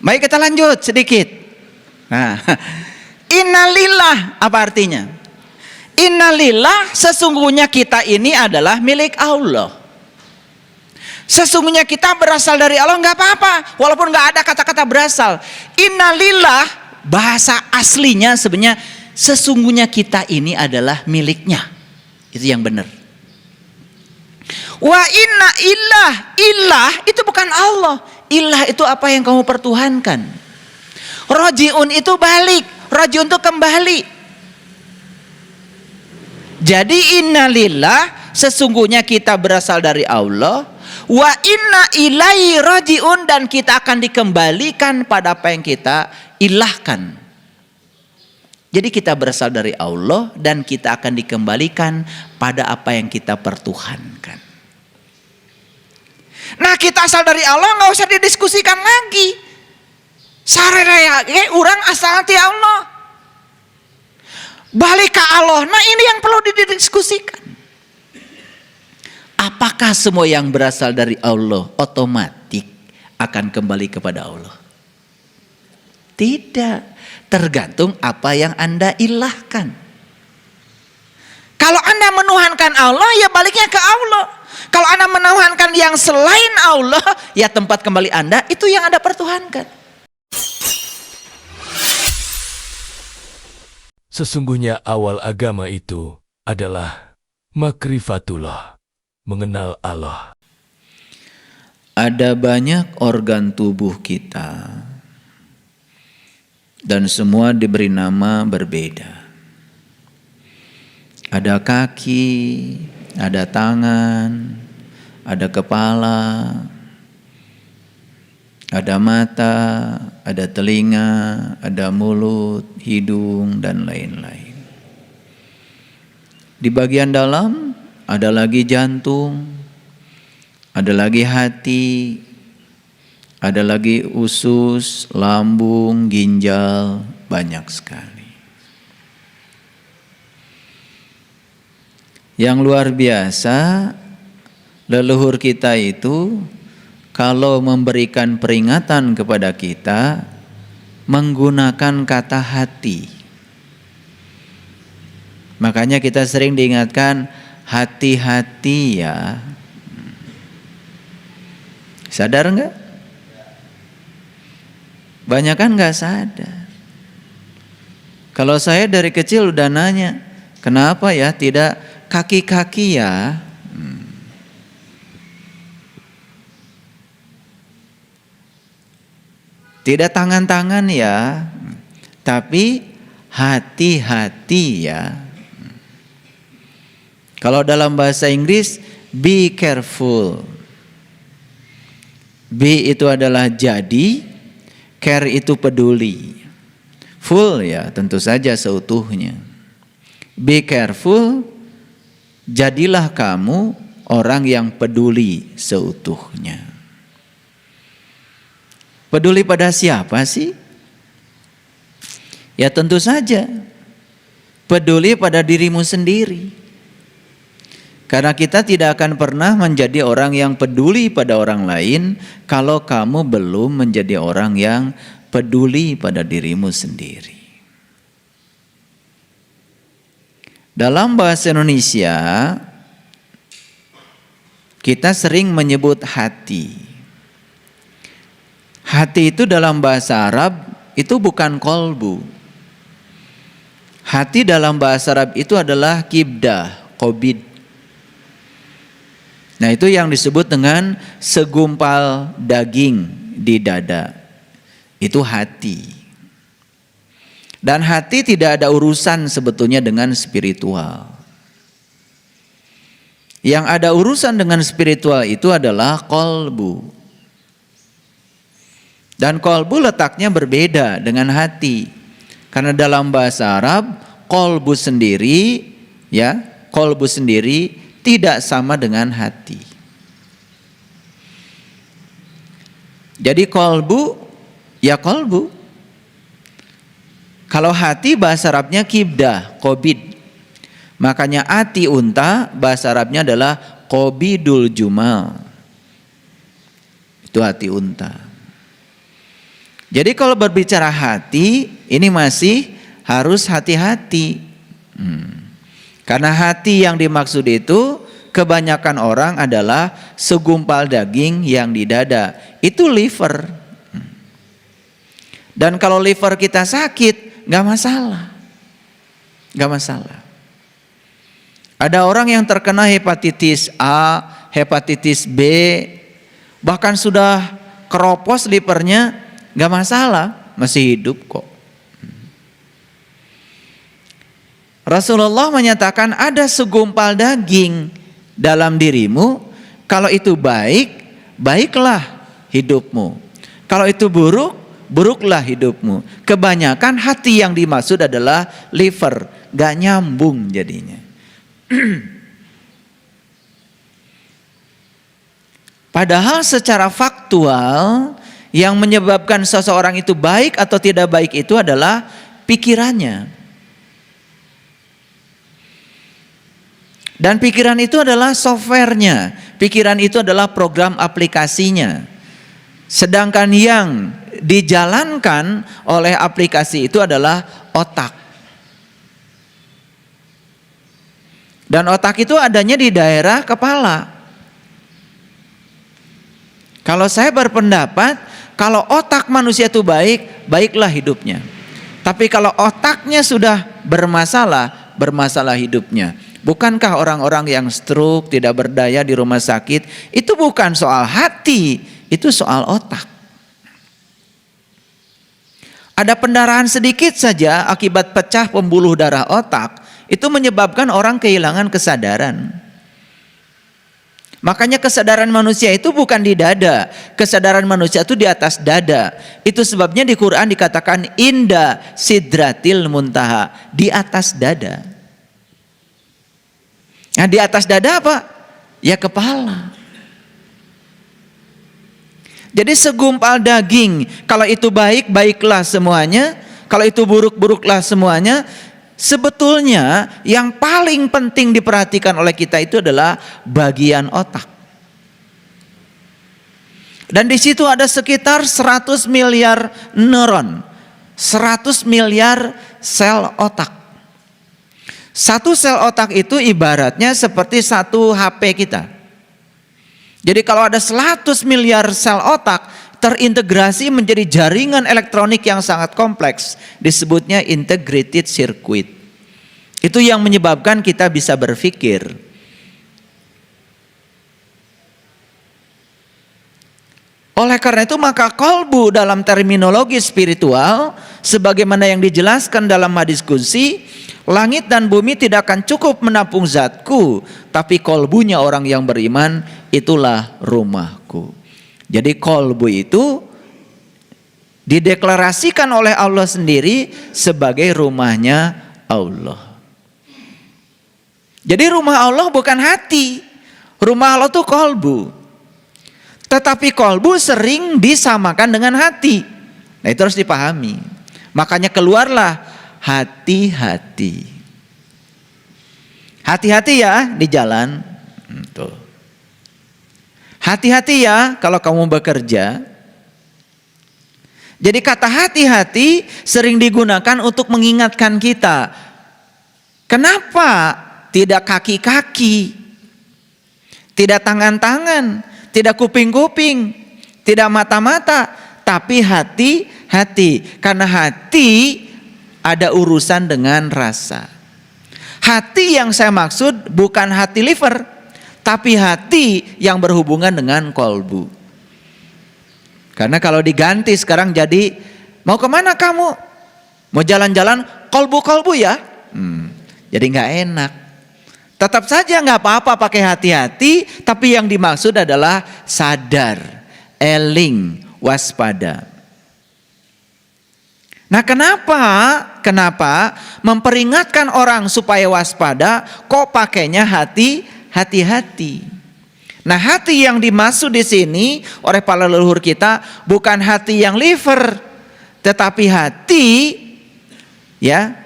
Baik, kita lanjut sedikit. Nah, innalillah apa artinya? Innalillah, sesungguhnya kita ini adalah milik Allah. Sesungguhnya kita berasal dari Allah, nggak apa-apa, walaupun nggak ada kata-kata berasal. Innalillah, bahasa aslinya sebenarnya sesungguhnya kita ini adalah miliknya. Itu yang benar. Wa inna ilah itu bukan Allah. Ilah itu apa yang kamu pertuhankan. Rojiun itu balik, rojiun itu kembali. Jadi innalillah, sesungguhnya kita berasal dari Allah. Wa inna ilaihi rojiun, dan kita akan dikembalikan pada apa yang kita ilahkan. Jadi kita berasal dari Allah dan kita akan dikembalikan pada apa yang kita pertuhankan. Nah, kita asal dari Allah nggak usah didiskusikan lagi. Sareraya orang asal ti Allah. Balik ke Allah. Nah, ini yang perlu didiskusikan. Apakah semua yang berasal dari Allah otomatis akan kembali kepada Allah? Tidak. Tergantung apa yang Anda ilahkan. Kalau Anda menuhankan Allah, ya baliknya ke Allah. Kalau Anda menuhankan yang selain Allah, ya tempat kembali Anda itu yang Anda pertuhankan. Sesungguhnya awal agama itu adalah makrifatullah, mengenal Allah. Ada banyak organ tubuh kita dan semua diberi nama berbeda. Ada kaki, ada tangan, ada kepala, ada mata, ada telinga, ada mulut, hidung, dan lain-lain. Di bagian dalam ada lagi jantung, ada lagi hati, ada lagi usus, lambung, ginjal, banyak sekali. Yang luar biasa, leluhur kita itu kalau memberikan peringatan kepada kita menggunakan kata hati. Makanya kita sering diingatkan hati-hati ya. Sadar enggak? Banyak kan enggak sadar. Kalau saya dari kecil udah nanya, kenapa ya tidak kaki-kaki ya? Tidak tangan-tangan ya, tapi hati-hati ya. Kalau dalam bahasa Inggris, be careful. Be itu adalah jadi, care itu peduli. Full ya, tentu saja seutuhnya. Be careful, jadilah kamu orang yang peduli seutuhnya. Peduli pada siapa sih? Ya tentu saja peduli pada dirimu sendiri. Karena kita tidak akan pernah menjadi orang yang peduli pada orang lain kalau kamu belum menjadi orang yang peduli pada dirimu sendiri. Dalam bahasa Indonesia kita sering menyebut hati. Hati itu dalam bahasa Arab itu bukan kolbu. Hati dalam bahasa Arab itu adalah kibdah, kobid. Nah itu yang disebut dengan segumpal daging di dada. Itu hati. Dan hati tidak ada urusan sebetulnya dengan spiritual. Yang ada urusan dengan spiritual itu adalah kolbu. Dan kolbu letaknya berbeda dengan hati. Karena dalam bahasa Arab, kolbu sendiri tidak sama dengan hati. Jadi kolbu, ya kolbu. Kalau hati bahasa Arabnya kibdah, kobid. Makanya ati unta bahasa Arabnya adalah kobidul jumal. Itu hati unta. Jadi kalau berbicara hati, ini masih harus hati-hati. Karena hati yang dimaksud itu kebanyakan orang adalah segumpal daging yang di dada. Itu liver. Dan kalau liver kita sakit, nggak masalah. Nggak masalah. Ada orang yang terkena hepatitis A, hepatitis B, bahkan sudah keropos livernya, nggak masalah, masih hidup kok. Rasulullah menyatakan ada segumpal daging dalam dirimu, kalau itu baik, baiklah hidupmu. Kalau itu buruk, buruklah hidupmu. Kebanyakan hati yang dimaksud adalah liver, gak nyambung jadinya. Padahal secara faktual yang menyebabkan seseorang itu baik atau tidak baik itu adalah pikirannya. Dan pikiran itu adalah softwarenya. Pikiran itu adalah program aplikasinya. Sedangkan yang dijalankan oleh aplikasi itu adalah otak. Dan otak itu adanya di daerah kepala. Kalau saya berpendapat, kalau otak manusia itu baik, baiklah hidupnya. Tapi kalau otaknya sudah bermasalah, bermasalah hidupnya. Bukankah orang-orang yang stroke, tidak berdaya di rumah sakit, itu bukan soal hati, itu soal otak. Ada pendarahan sedikit saja akibat pecah pembuluh darah otak, itu menyebabkan orang kehilangan kesadaran. Makanya kesadaran manusia itu bukan di dada, kesadaran manusia itu di atas dada. Itu sebabnya di Quran dikatakan inda sidratil muntaha, di atas dada. Nah, di atas dada apa? Ya kepala. Jadi segumpal daging, kalau itu baik, baiklah semuanya. Kalau itu buruk, buruklah semuanya. Sebetulnya yang paling penting diperhatikan oleh kita itu adalah bagian otak. Dan di situ ada sekitar 100 miliar neuron, 100 miliar sel otak. Satu sel otak itu ibaratnya seperti satu HP kita. Jadi kalau ada 100 miliar sel otak terintegrasi menjadi jaringan elektronik yang sangat kompleks, disebutnya integrated circuit. Itu yang menyebabkan kita bisa berpikir. Oleh karena itu maka kolbu dalam terminologi spiritual, sebagaimana yang dijelaskan dalam hadis qudsi, langit dan bumi tidak akan cukup menampung zatku, tapi kolbunya orang yang beriman itulah rumahku. Jadi kolbu itu dideklarasikan oleh Allah sendiri sebagai rumahnya Allah. Jadi rumah Allah bukan hati, rumah Allah itu kolbu. Tetapi kolbu sering disamakan dengan hati. Nah itu harus dipahami. Makanya keluarlah hati-hati. Hati-hati ya di jalan. Tuh. Hati-hati ya kalau kamu bekerja. Jadi kata hati-hati sering digunakan untuk mengingatkan kita. Kenapa tidak kaki-kaki, tidak tangan-tangan, tidak kuping-kuping, tidak mata-mata, tapi hati-hati. Karena hati ada urusan dengan rasa. Hati yang saya maksud bukan hati liver, tapi hati yang berhubungan dengan kolbu. Karena kalau diganti sekarang jadi, mau kemana kamu? Mau jalan-jalan kolbu-kolbu ya? Jadi nggak enak. Tetap saja nggak apa-apa pakai hati-hati, tapi yang dimaksud adalah sadar, eling, waspada. Nah kenapa memperingatkan orang supaya waspada, kok pakainya hati-hati? Nah hati yang dimaksud di sini oleh para leluhur kita bukan hati yang liver, tetapi hati ya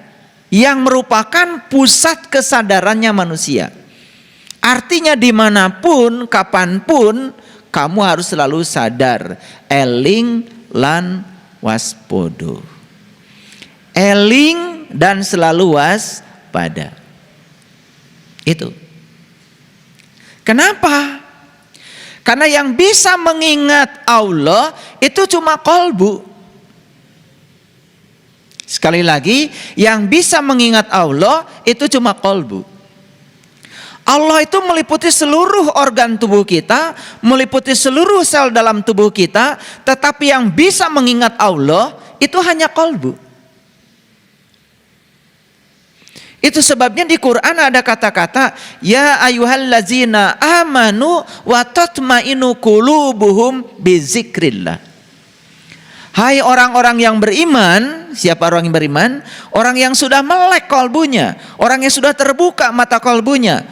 yang merupakan pusat kesadarannya manusia. Artinya dimanapun, kapanpun kamu harus selalu sadar, eling lan waspodo. Eling dan selalu waspada. Itu. Kenapa? Karena yang bisa mengingat Allah itu cuma kolbu. Sekali lagi, yang bisa mengingat Allah itu cuma kolbu. Allah itu meliputi seluruh organ tubuh kita, meliputi seluruh sel dalam tubuh kita, tetapi yang bisa mengingat Allah itu hanya kolbu. Itu sebabnya di Quran ada kata-kata ya ayyuhallazina amanu wa tatmainu qulubuhum bizikrillah. Hai orang-orang yang beriman. Siapa orang yang beriman? Orang yang sudah melek kolbunya, orang yang sudah terbuka mata kolbunya,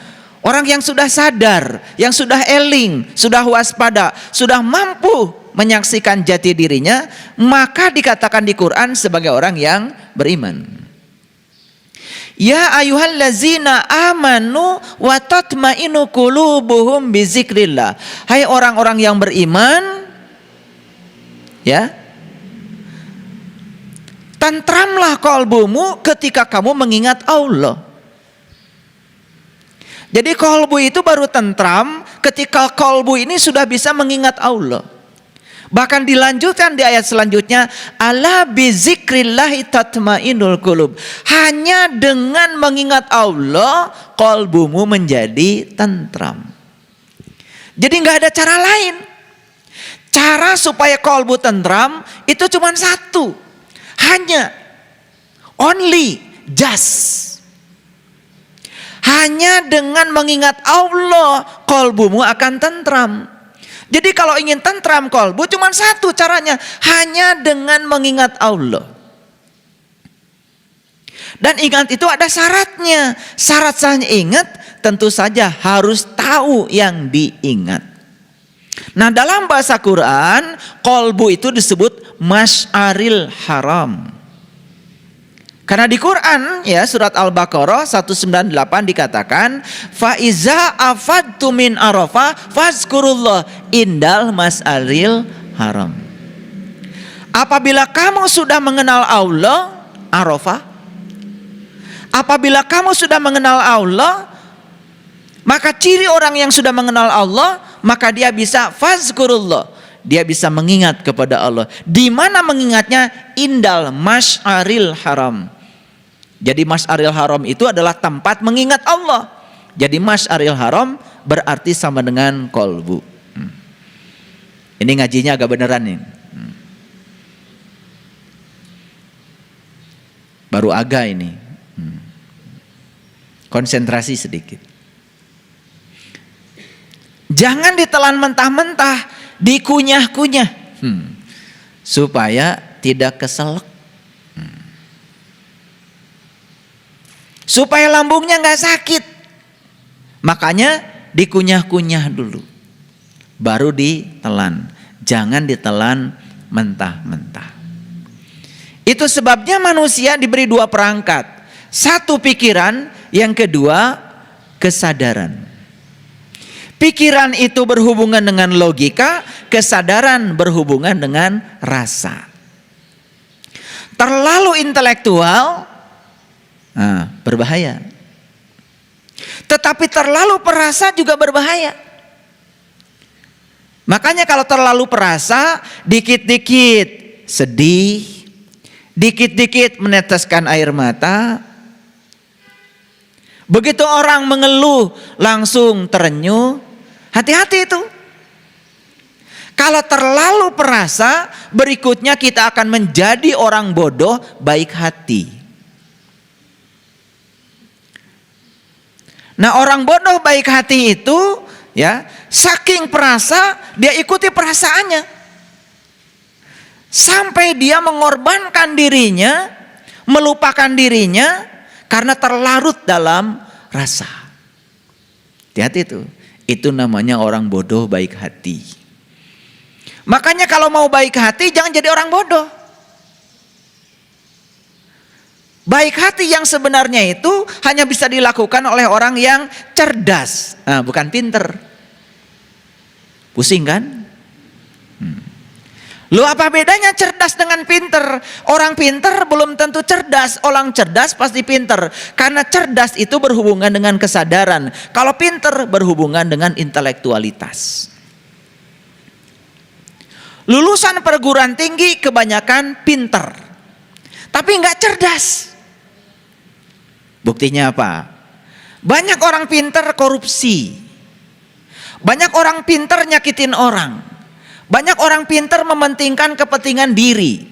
orang yang sudah sadar, yang sudah eling, sudah waspada, sudah mampu menyaksikan jati dirinya, maka dikatakan di Quran sebagai orang yang beriman. Ya ayyuhallazina amanu wa tatmainu qulubuhum bizikrillah. Hai orang-orang yang beriman, ya, tentramlah kolbumu ketika kamu mengingat Allah. Jadi kolbu itu baru tentram ketika kolbu ini sudah bisa mengingat Allah. Bahkan dilanjutkan di ayat selanjutnya, ala bizikrillahi tatmainul qulub. Hanya dengan mengingat Allah kolbumu menjadi tentram. Jadi nggak ada cara lain. Cara supaya kolbu tentram itu cuma satu. Hanya only just. Hanya dengan mengingat Allah kolbumu akan tentram. Jadi kalau ingin tentram kolbu cuma satu caranya, hanya dengan mengingat Allah. Dan ingat itu ada syaratnya. Syarat sahnya ingat tentu saja harus tahu yang diingat. Nah dalam bahasa Quran kolbu itu disebut masy'aril haram. Karena di Quran ya surat Al-Baqarah 198 dikatakan fa iza afadtu min arafah fazkurullah indal mas'alil haram. Apabila kamu sudah mengenal Allah Arafah, apabila kamu sudah mengenal Allah, maka ciri orang yang sudah mengenal Allah maka dia bisa fazkurullah. Dia bisa mengingat kepada Allah. Di mana mengingatnya? Indal masy'aril haram. Jadi masy'aril haram itu adalah tempat mengingat Allah. Jadi masy'aril haram berarti sama dengan kolbu. Ini ngajinya agak beneran nih. Baru agak ini. Konsentrasi sedikit. Jangan ditelan mentah-mentah, dikunyah-kunyah. Supaya tidak keselak. Supaya lambungnya nggak sakit. Makanya dikunyah-kunyah dulu. Baru ditelan. Jangan ditelan mentah-mentah. Itu sebabnya manusia diberi dua perangkat. Satu pikiran, yang kedua kesadaran. Pikiran itu berhubungan dengan logika, kesadaran berhubungan dengan rasa. Terlalu intelektual, berbahaya. Tetapi terlalu perasa juga berbahaya. Makanya kalau terlalu perasa, dikit-dikit sedih, dikit-dikit meneteskan air mata. Begitu orang mengeluh langsung terenyuh. Hati-hati itu. Kalau terlalu perasa, berikutnya kita akan menjadi orang bodoh baik hati. Nah, orang bodoh baik hati itu ya, saking perasa dia ikuti perasaannya. Sampai dia mengorbankan dirinya, melupakan dirinya karena terlarut dalam rasa. Hati-hati itu. Itu namanya orang bodoh baik hati. Makanya kalau mau baik hati jangan jadi orang bodoh. Baik hati yang sebenarnya itu hanya bisa dilakukan oleh orang yang cerdas, bukan pinter. Pusing kan? Lu apa bedanya cerdas dengan pinter? Orang pinter belum tentu cerdas, orang cerdas pasti pinter. Karena cerdas itu berhubungan dengan kesadaran. Kalau pinter berhubungan dengan intelektualitas. Lulusan perguruan tinggi kebanyakan pinter, tapi nggak cerdas. Buktinya apa? Banyak orang pinter korupsi. Banyak orang pinter nyakitin orang. Banyak orang pinter mementingkan kepentingan diri,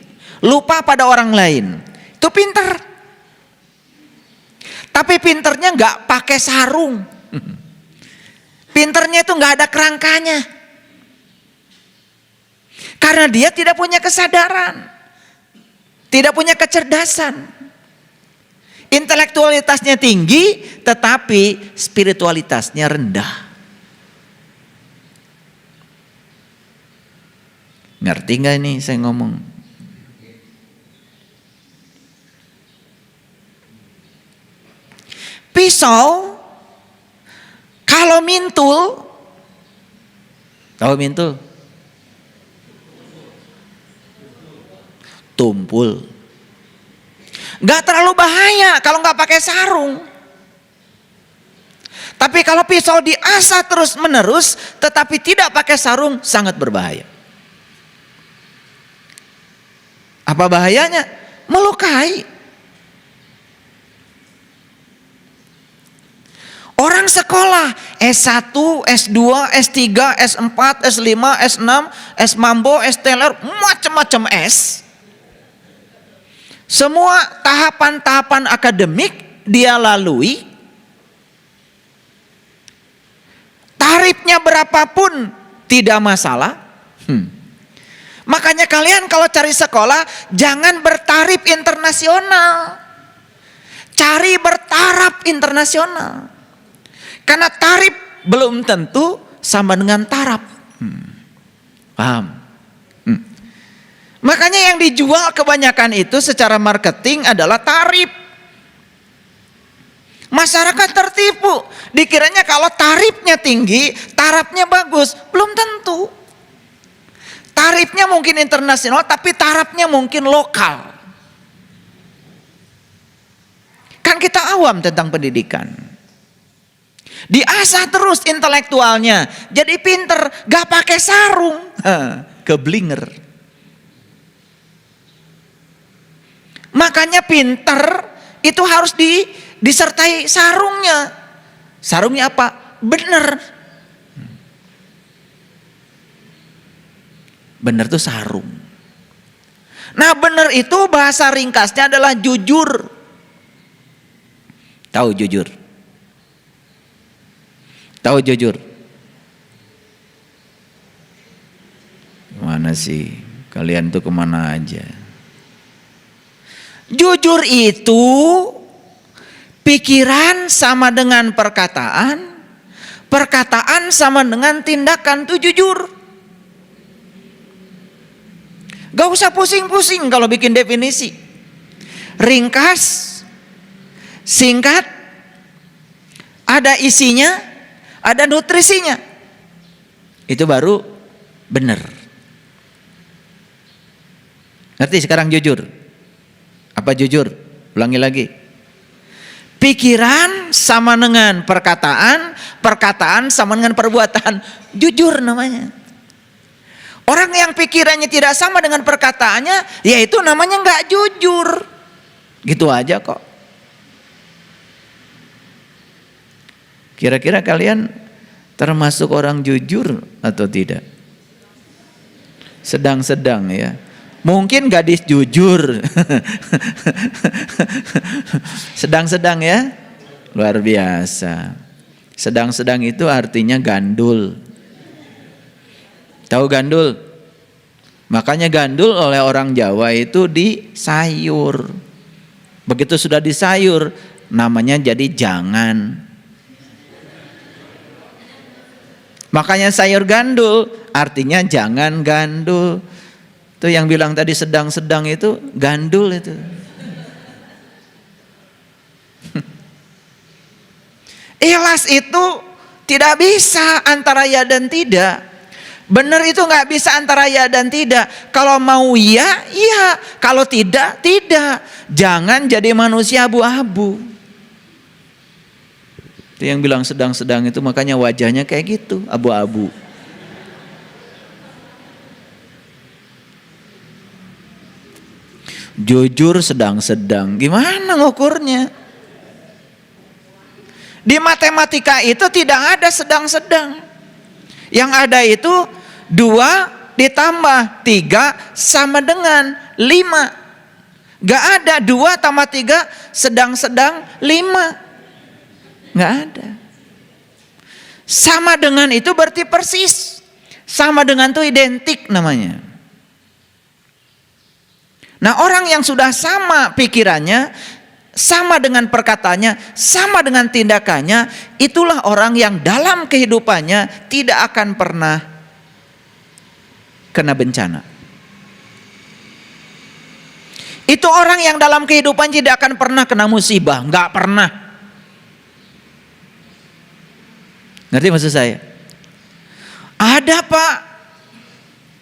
lupa pada orang lain. Itu pinter. Tapi pinternya nggak pakai sarung. Pinternya itu nggak ada kerangkanya. Karena dia tidak punya kesadaran, tidak punya kecerdasan. Intelektualitasnya tinggi, tetapi spiritualitasnya rendah. Ngerti nggak ini saya ngomong? Pisau kalau mintul, tahu mintul? Tumpul. Nggak terlalu bahaya kalau nggak pakai sarung. Tapi kalau pisau diasah terus menerus, tetapi tidak pakai sarung, sangat berbahaya. Apa bahayanya? Melukai. Orang sekolah S1, S2, S3, S4, S5, S6, S Mambo, S Teller, macam-macam S. Semua tahapan-tahapan akademik dia lalui. Tarifnya berapapun tidak masalah. Makanya kalian kalau cari sekolah jangan bertarif internasional. Cari bertaraf internasional. Karena tarif belum tentu sama dengan taraf. Paham? Makanya yang dijual kebanyakan itu secara marketing adalah tarif. Masyarakat tertipu. Dikiranya kalau tarifnya tinggi, tarafnya bagus. Belum tentu. Tarifnya mungkin internasional, tapi tarafnya mungkin lokal. Kan kita awam tentang pendidikan. Diasah terus intelektualnya, jadi pinter, gak pakai sarung, keblinger. Makanya pinter itu harus disertai sarungnya. Sarungnya apa? Bener. Bener itu sarung. Nah bener itu bahasa ringkasnya adalah jujur. Tahu jujur? Tahu jujur? Mana sih? Kalian tuh kemana aja? Jujur itu pikiran sama dengan perkataan, perkataan sama dengan tindakan, itu jujur. Gak usah pusing-pusing kalau bikin definisi. Ringkas, singkat, ada isinya, ada nutrisinya. Itu baru benar. Ngerti sekarang jujur? Apa jujur? Ulangi lagi. Pikiran sama dengan perkataan, perkataan sama dengan perbuatan. Jujur namanya. Orang yang pikirannya tidak sama dengan perkataannya, ya itu namanya nggak jujur. Gitu aja kok. Kira-kira kalian termasuk orang jujur atau tidak? Sedang-sedang ya. Mungkin gadis jujur. Sedang-sedang ya. Luar biasa. Sedang-sedang itu artinya gandul. Tahu gandul? Makanya gandul oleh orang Jawa itu disayur. Begitu sudah disayur, namanya jadi jangan. Makanya sayur gandul, artinya jangan gandul. Itu yang bilang tadi sedang-sedang itu gandul itu. Ikhlas itu tidak bisa antara ya dan tidak. Benar itu nggak bisa antara ya dan tidak. Kalau mau ya, iya. Kalau tidak, tidak. Jangan jadi manusia abu-abu. Itu yang bilang sedang-sedang itu makanya wajahnya kayak gitu, abu-abu. Jujur sedang-sedang. Gimana ngukurnya? Di matematika itu tidak ada sedang-sedang. Yang ada itu 2 ditambah 3 sama dengan 5. Gak ada 2 tambah 3 sedang-sedang 5. Gak ada. Sama dengan itu berarti persis. Sama dengan itu identik namanya. Nah, orang yang sudah sama pikirannya, sama dengan perkataannya, sama dengan tindakannya, itulah orang yang dalam kehidupannya tidak akan pernah kena bencana. Itu orang yang dalam kehidupan tidak akan pernah kena musibah, nggak pernah. Ngerti maksud saya? Ada Pak,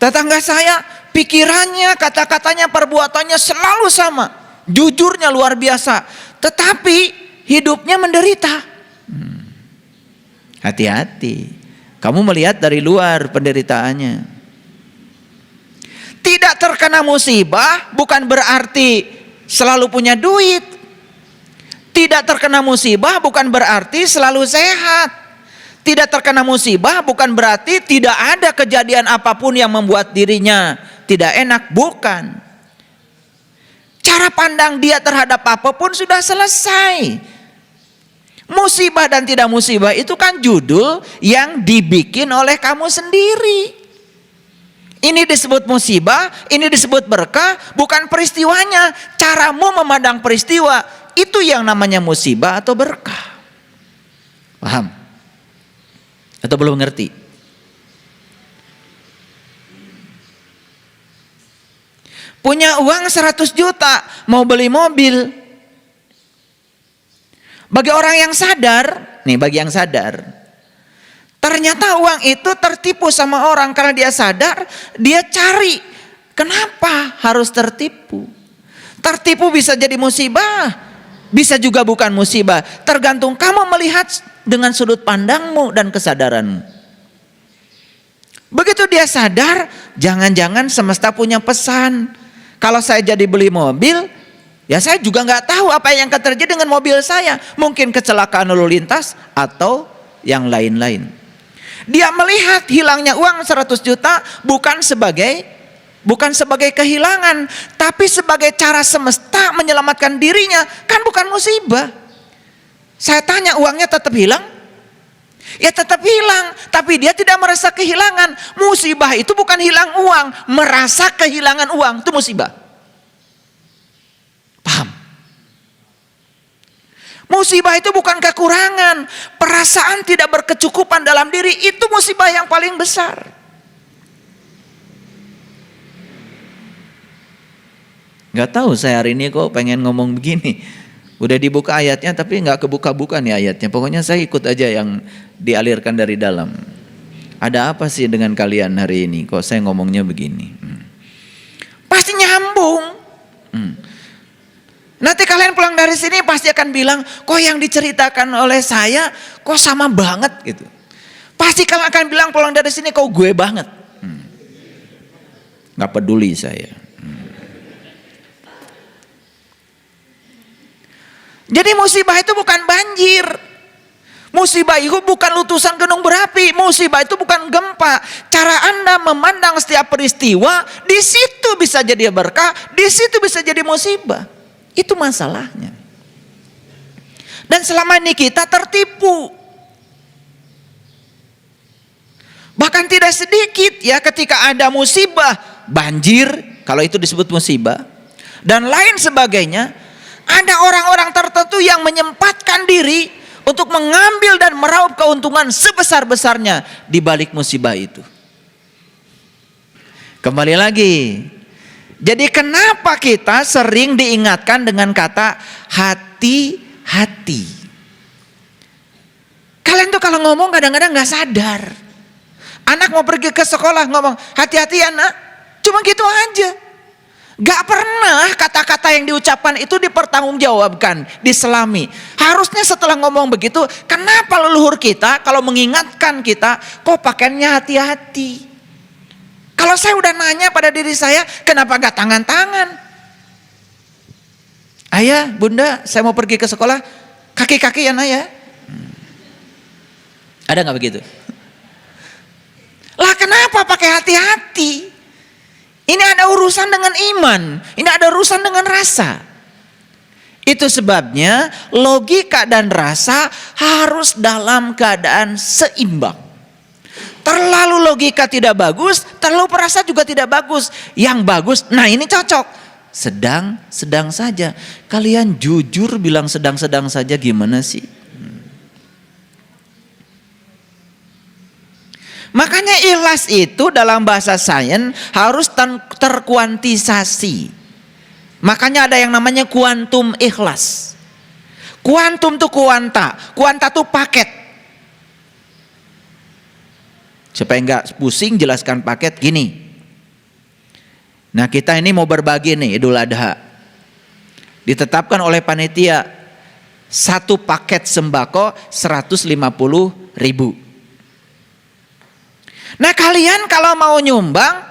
tetangga saya pikirannya, kata-katanya, perbuatannya selalu sama. Jujurnya luar biasa, tetapi hidupnya menderita. Hati-hati, kamu melihat dari luar penderitaannya. Tidak terkena musibah bukan berarti selalu punya duit. Tidak terkena musibah bukan berarti selalu sehat. Tidak terkena musibah bukan berarti tidak ada kejadian apapun yang membuat dirinya tidak enak, bukan. Cara pandang dia terhadap apapun sudah selesai. Musibah dan tidak musibah itu kan judul yang dibikin oleh kamu sendiri. Ini disebut musibah, ini disebut berkah, bukan peristiwanya. Caramu memandang peristiwa, itu yang namanya musibah atau berkah. Paham? Atau belum ngerti? Punya uang 100 juta, mau beli mobil. Bagi orang yang sadar, nih bagi yang sadar, ternyata uang itu tertipu sama orang karena dia sadar, dia cari. Kenapa harus tertipu? Tertipu bisa jadi musibah, bisa juga bukan musibah. Tergantung kamu melihat dengan sudut pandangmu dan kesadaranmu. Begitu dia sadar, jangan-jangan semesta punya pesan. Kalau saya jadi beli mobil, ya saya juga nggak tahu apa yang akan terjadi dengan mobil saya. Mungkin kecelakaan lalu lintas atau yang lain-lain. Dia melihat hilangnya uang 100 juta bukan sebagai kehilangan, tapi sebagai cara semesta menyelamatkan dirinya. Kan bukan musibah. Saya tanya, uangnya tetap hilang? Ya tetap hilang, tapi dia tidak merasa kehilangan. Musibah itu bukan hilang uang, merasa kehilangan uang, itu musibah. Paham? Musibah itu bukan kekurangan, perasaan tidak berkecukupan dalam diri, itu musibah yang paling besar. Gak tahu saya hari ini kok pengen ngomong begini. Udah dibuka ayatnya tapi nggak kebuka-buka nih ayatnya. Pokoknya saya ikut aja yang dialirkan dari dalam. Ada apa sih dengan kalian hari ini? Kok saya ngomongnya begini? Pasti nyambung. Nanti kalian pulang dari sini pasti akan bilang, kok yang diceritakan oleh saya kok sama banget gitu. Pasti kalian akan bilang pulang dari sini kok gue banget. Nggak peduli saya. Jadi musibah itu bukan banjir. Musibah itu bukan letusan gunung berapi. Musibah itu bukan gempa. Cara Anda memandang setiap peristiwa, di situ bisa jadi berkah, di situ bisa jadi musibah. Itu masalahnya. Dan selama ini kita tertipu. Bahkan tidak sedikit ya ketika ada musibah, banjir, kalau itu disebut musibah, dan lain sebagainya. Ada orang-orang tertentu yang menyempatkan diri untuk mengambil dan meraup keuntungan sebesar-besarnya di balik musibah itu. Kembali lagi. Jadi kenapa kita sering diingatkan dengan kata hati-hati? Kalian tuh kalau ngomong kadang-kadang gak sadar. Anak mau pergi ke sekolah ngomong, hati-hati ya nak. Cuma gitu aja. Gak pernah kata-kata yang diucapkan itu dipertanggungjawabkan, diselami. Harusnya setelah ngomong begitu, kenapa leluhur kita kalau mengingatkan kita, kok pakaiannya hati-hati? Kalau saya udah nanya pada diri saya, kenapa gak tangan-tangan? Ayah, bunda, saya mau pergi ke sekolah, kaki-kaki ya nak ya. Ada gak begitu? Lah kenapa pakai hati-hati? Ini ada urusan dengan iman, ini ada urusan dengan rasa. Itu sebabnya logika dan rasa harus dalam keadaan seimbang. Terlalu logika tidak bagus, terlalu perasa juga tidak bagus. Yang bagus, nah ini cocok. Sedang saja. Kalian jujur bilang sedang-sedang saja gimana sih? Makanya ikhlas itu dalam bahasa sains harus terkuantisasi. Makanya ada yang namanya kuantum ikhlas. Kuantum itu kuanta itu paket. Supaya enggak pusing jelaskan paket gini. Nah kita ini mau berbagi nih Idul Adha. Ditetapkan oleh panitia satu paket sembako 150.000. Nah kalian kalau mau nyumbang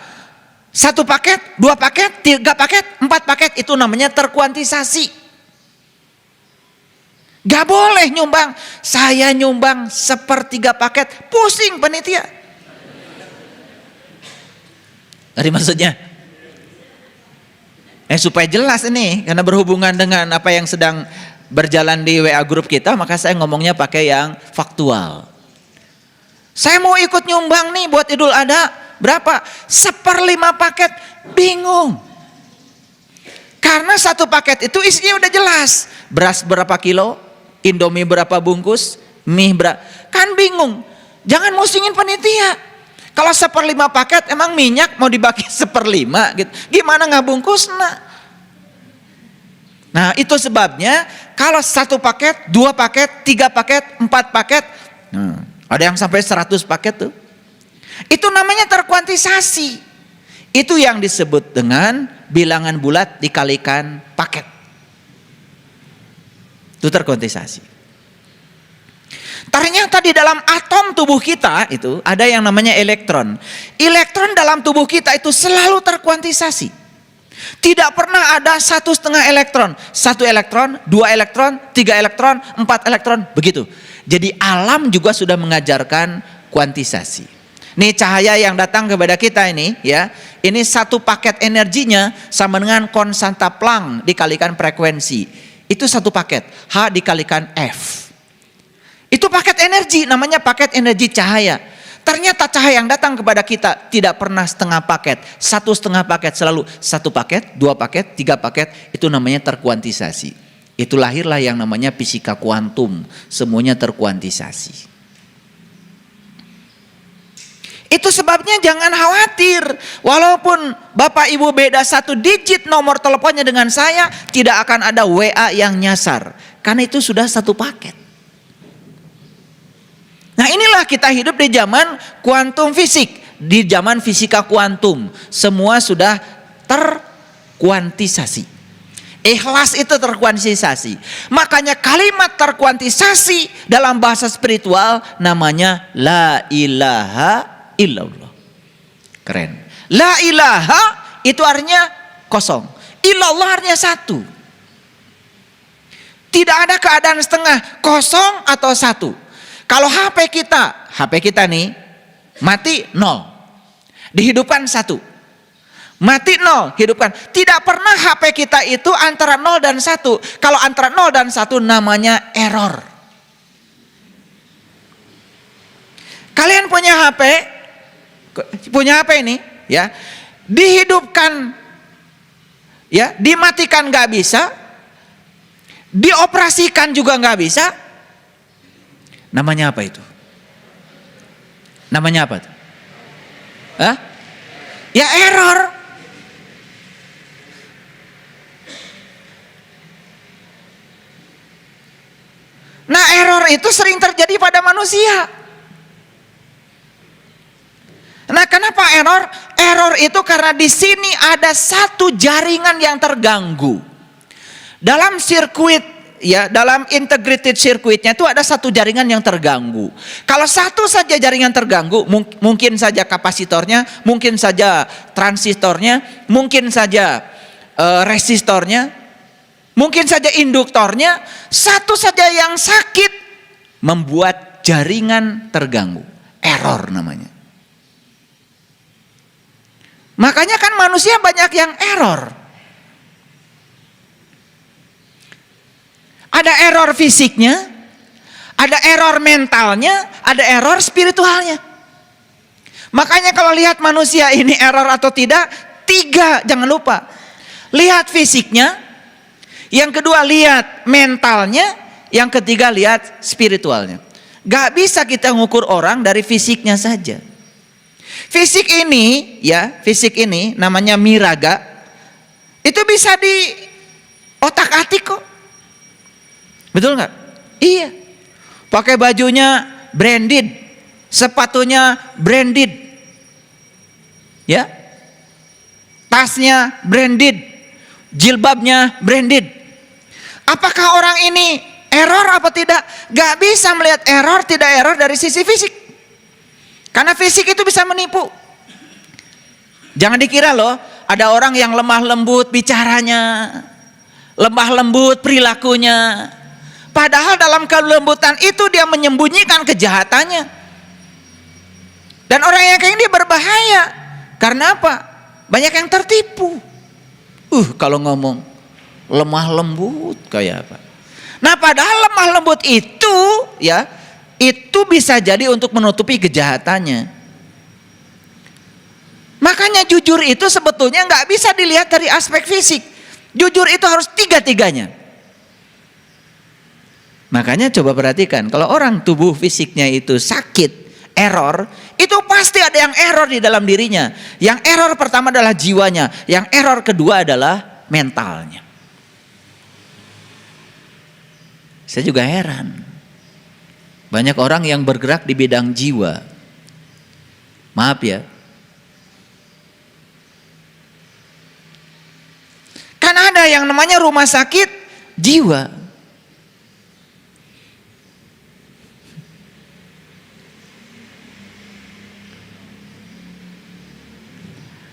satu paket, 2 paket, 3 paket, 4 paket, itu namanya terkuantisasi. Gak boleh nyumbang, saya nyumbang 1/3 paket, pusing panitia. Tadi maksudnya? Supaya jelas ini, karena berhubungan dengan apa yang sedang berjalan di WA grup kita, maka saya ngomongnya pakai yang faktual. Saya mau ikut nyumbang nih buat Idul Adha, berapa? 1/5 paket, bingung. Karena satu paket itu isinya udah jelas. Beras berapa kilo, Indomie berapa bungkus, mie berapa. Kan bingung, jangan musingin panitia. Kalau 1/5 paket emang minyak mau dibagi 1/5 gitu. Gimana ngabungkus nak? Nah itu sebabnya kalau 1 paket, 2 paket, 3 paket, 4 paket. Ada yang sampai 100 paket tuh. Itu namanya terkuantisasi. Itu yang disebut dengan bilangan bulat dikalikan paket. Itu terkuantisasi. Ternyata di dalam atom tubuh kita itu ada yang namanya elektron. Elektron dalam tubuh kita itu selalu terkuantisasi. Tidak pernah ada 1,5 elektron. 1 elektron, 2 elektron, 3 elektron, 4 elektron, begitu. Jadi alam juga sudah mengajarkan kuantisasi. Nih cahaya yang datang kepada kita ini ya, ini satu paket energinya sama dengan konstanta Planck dikalikan frekuensi. Itu satu paket, H dikalikan F. Itu paket energi, namanya paket energi cahaya. Ternyata cahaya yang datang kepada kita tidak pernah setengah paket, 1,5 paket, selalu 1 paket, 2 paket, 3 paket, itu namanya terkuantisasi. Itu lahirlah yang namanya fisika kuantum, semuanya terkuantisasi. Itu sebabnya jangan khawatir, walaupun Bapak Ibu beda 1 digit nomor teleponnya dengan saya, tidak akan ada WA yang nyasar, karena itu sudah 1 paket. Nah inilah kita hidup di zaman kuantum fisik, di zaman fisika kuantum, semua sudah terkuantisasi. Ikhlas itu terkuantisasi. Makanya kalimat terkuantisasi dalam bahasa spiritual namanya la ilaha illallah. Keren. La ilaha itu artinya kosong. Illallah artinya 1. Tidak ada keadaan setengah, kosong atau 1. Kalau HP kita nih mati 0. Dihidupkan 1. Mati 0, hidupkan. Tidak pernah HP kita itu antara 0 dan 1. Kalau antara 0 dan 1 namanya error. Kalian punya HP ini, ya, dihidupkan, ya, dimatikan nggak bisa, dioperasikan juga nggak bisa. Namanya apa itu? Namanya apa tuh? Hah? Ya error. Nah error itu sering terjadi pada manusia. kenapa error? Error itu karena di sini ada satu jaringan yang terganggu. Dalam sirkuit, ya, dalam integrated circuitnya itu ada satu jaringan yang terganggu. Kalau satu saja jaringan terganggu, mungkin saja kapasitornya, mungkin saja transistornya, mungkin saja resistornya, mungkin saja induktornya, satu saja yang sakit membuat jaringan terganggu. Error namanya. Makanya kan manusia banyak yang error. Ada error fisiknya, ada error mentalnya, ada error spiritualnya. Makanya kalau lihat manusia ini error atau tidak, 3 jangan lupa. Lihat fisiknya, yang kedua lihat mentalnya, yang ketiga lihat spiritualnya. Gak bisa kita ngukur orang dari fisiknya saja. Fisik ini, ya, fisik ini namanya miraga. Itu bisa di otak-atik kok. Betul nggak? Iya. Pakai bajunya branded, sepatunya branded, ya. Tasnya branded, jilbabnya branded. Apakah orang ini error apa tidak? Gak bisa melihat error tidak error dari sisi fisik. Karena fisik itu bisa menipu. Jangan dikira loh, ada orang yang lemah lembut bicaranya, lemah lembut perilakunya. Padahal dalam kelembutan itu dia menyembunyikan kejahatannya. Dan orang yang kayak ini berbahaya. Karena apa? Banyak yang tertipu. Kalau ngomong lemah lembut kayak apa? Nah, padahal lemah lembut itu, ya, itu bisa jadi untuk menutupi kejahatannya. Makanya jujur itu sebetulnya nggak bisa dilihat dari aspek fisik. Jujur itu harus 3-tiganya. Makanya coba perhatikan, kalau orang tubuh fisiknya itu sakit, error, itu pasti ada yang error di dalam dirinya. Yang error pertama adalah jiwanya, yang error kedua adalah mentalnya. Saya juga heran. Banyak orang yang bergerak di bidang jiwa. Maaf ya. Kan ada yang namanya rumah sakit jiwa.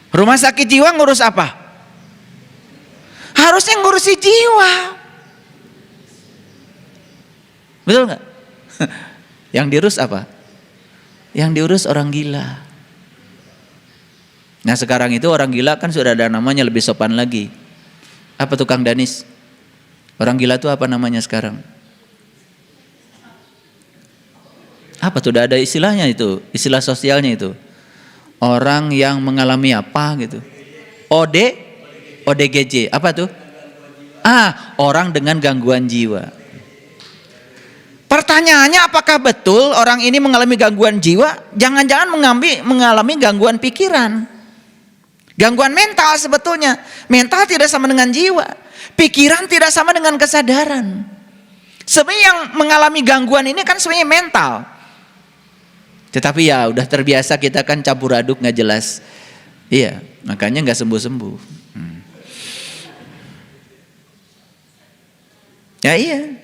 Rumah sakit jiwa ngurus apa? Harusnya ngurusi jiwa. Betul nggak? Yang diurus apa? Yang diurus orang gila. Nah sekarang itu orang gila kan sudah ada namanya lebih sopan lagi. Apa tukang Danis? Orang gila itu apa namanya sekarang? Apa tuh, udah ada istilahnya itu, istilah sosialnya itu. Orang yang mengalami apa gitu. ODGJ, apa tuh? Orang dengan gangguan jiwa. Pertanyaannya, apakah betul orang ini mengalami gangguan jiwa? Jangan-jangan mengalami gangguan pikiran. Gangguan mental sebetulnya. Mental tidak sama dengan jiwa. Pikiran tidak sama dengan kesadaran. Sebenarnya yang mengalami gangguan ini kan sebenarnya mental. Tetapi ya udah terbiasa kita kan campur aduk nggak jelas. Iya, makanya nggak sembuh-sembuh. Ya iya.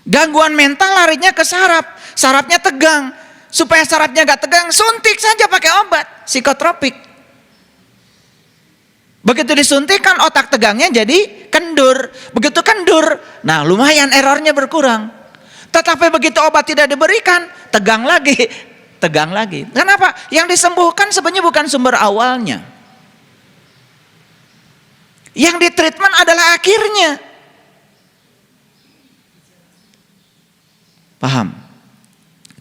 Gangguan mental larinya ke saraf. Sarafnya tegang. Supaya sarafnya gak tegang, suntik saja pakai obat psikotropik. Begitu disuntik kan otak tegangnya jadi kendur. Begitu kendur, nah lumayan errornya berkurang. Tetapi begitu obat tidak diberikan, tegang lagi. Tegang lagi. Kenapa? Yang disembuhkan sebenarnya bukan sumber awalnya. Yang ditreatment adalah akhirnya. Paham?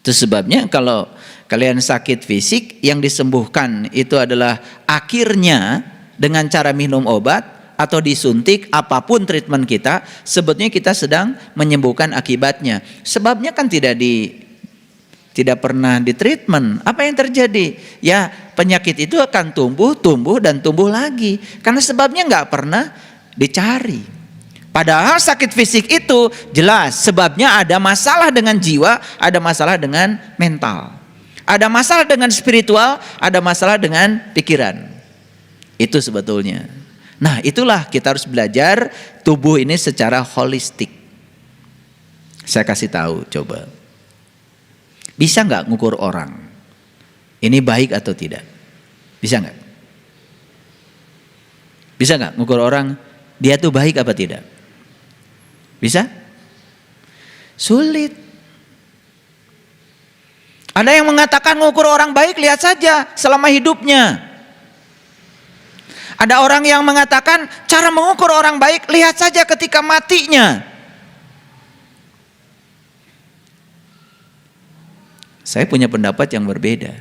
Itu sebabnya kalau kalian sakit fisik, yang disembuhkan itu adalah akhirnya dengan cara minum obat atau disuntik, apapun treatment kita, sebetulnya kita sedang menyembuhkan akibatnya. Sebabnya kan tidak pernah ditreatment. Apa yang terjadi? Ya penyakit itu akan tumbuh dan tumbuh lagi. Karena sebabnya nggak pernah dicari. Padahal sakit fisik itu jelas sebabnya ada masalah dengan jiwa, ada masalah dengan mental. Ada masalah dengan spiritual, ada masalah dengan pikiran. Itu sebetulnya. Nah, itulah kita harus belajar tubuh ini secara holistik. Saya kasih tahu, coba. Bisa nggak ngukur orang? Ini baik atau tidak? Bisa nggak? Bisa nggak ngukur orang, dia tuh baik apa tidak? Bisa? Sulit. Ada yang mengatakan ngukur orang baik, lihat saja selama hidupnya. Ada orang yang mengatakan cara mengukur orang baik, lihat saja ketika matinya. Saya punya pendapat yang berbeda.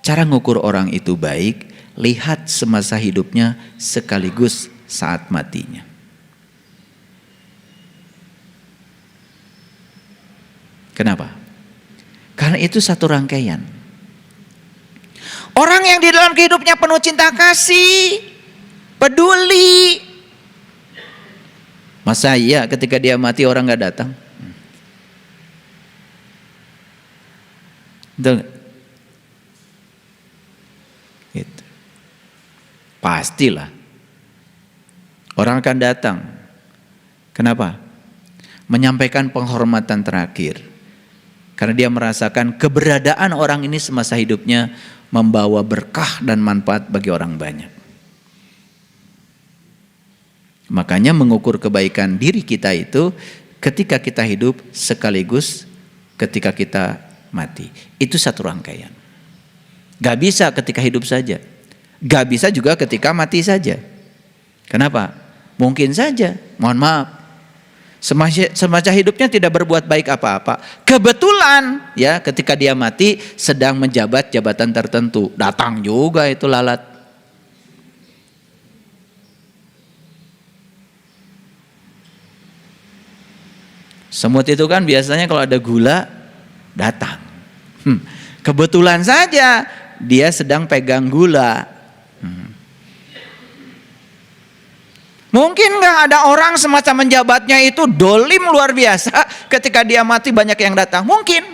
Cara mengukur orang itu baik, lihat semasa hidupnya sekaligus saat matinya. Kenapa? Karena itu satu rangkaian. Orang yang di dalam hidupnya penuh cinta kasih, peduli. Masa iya ketika dia mati orang gak datang? Betul gak? Gitu. Pastilah. Orang akan datang. Kenapa? Menyampaikan penghormatan terakhir. Karena dia merasakan keberadaan orang ini semasa hidupnya membawa berkah dan manfaat bagi orang banyak. Makanya mengukur kebaikan diri kita itu ketika kita hidup sekaligus ketika kita mati. Itu satu rangkaian. Gak bisa ketika hidup saja. Gak bisa juga ketika mati saja. Kenapa? Mungkin saja, mohon maaf, semasa hidupnya tidak berbuat baik apa-apa. Kebetulan ya ketika dia mati sedang menjabat jabatan tertentu. Datang juga itu lalat. Semut itu kan biasanya kalau ada gula datang. Kebetulan saja dia sedang pegang gula. Mungkin gak ada orang semacam menjabatnya itu dolim luar biasa ketika dia mati banyak yang datang? Mungkin.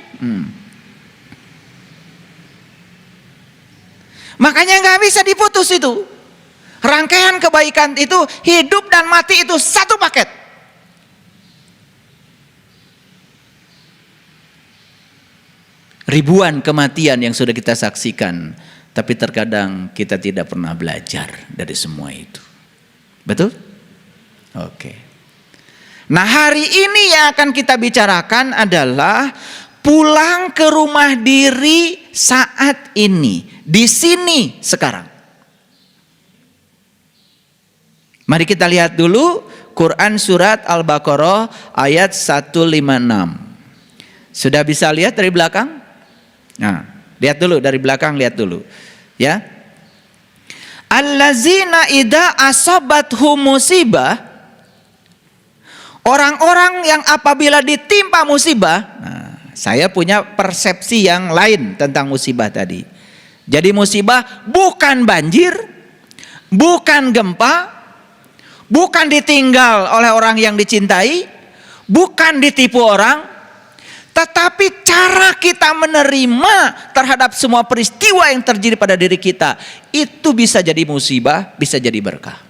Makanya gak bisa diputus itu. Rangkaian kebaikan itu hidup dan mati itu satu paket. Ribuan kematian yang sudah kita saksikan, tapi terkadang kita tidak pernah belajar dari semua itu. Betul? Oke. Nah, hari ini yang akan kita bicarakan adalah pulang ke rumah diri saat ini, di sini sekarang. Mari kita lihat dulu Quran surat Al-Baqarah ayat 156. Sudah bisa lihat dari belakang? Nah, lihat dulu dari belakang, lihat dulu. Ya. Allazina idza asabathum musibah, orang-orang yang apabila ditimpa musibah. Nah, saya punya persepsi yang lain tentang musibah tadi. Jadi musibah bukan banjir, bukan gempa, bukan ditinggal oleh orang yang dicintai, bukan ditipu orang, tetapi cara kita menerima terhadap semua peristiwa yang terjadi pada diri kita, itu bisa jadi musibah, bisa jadi berkah.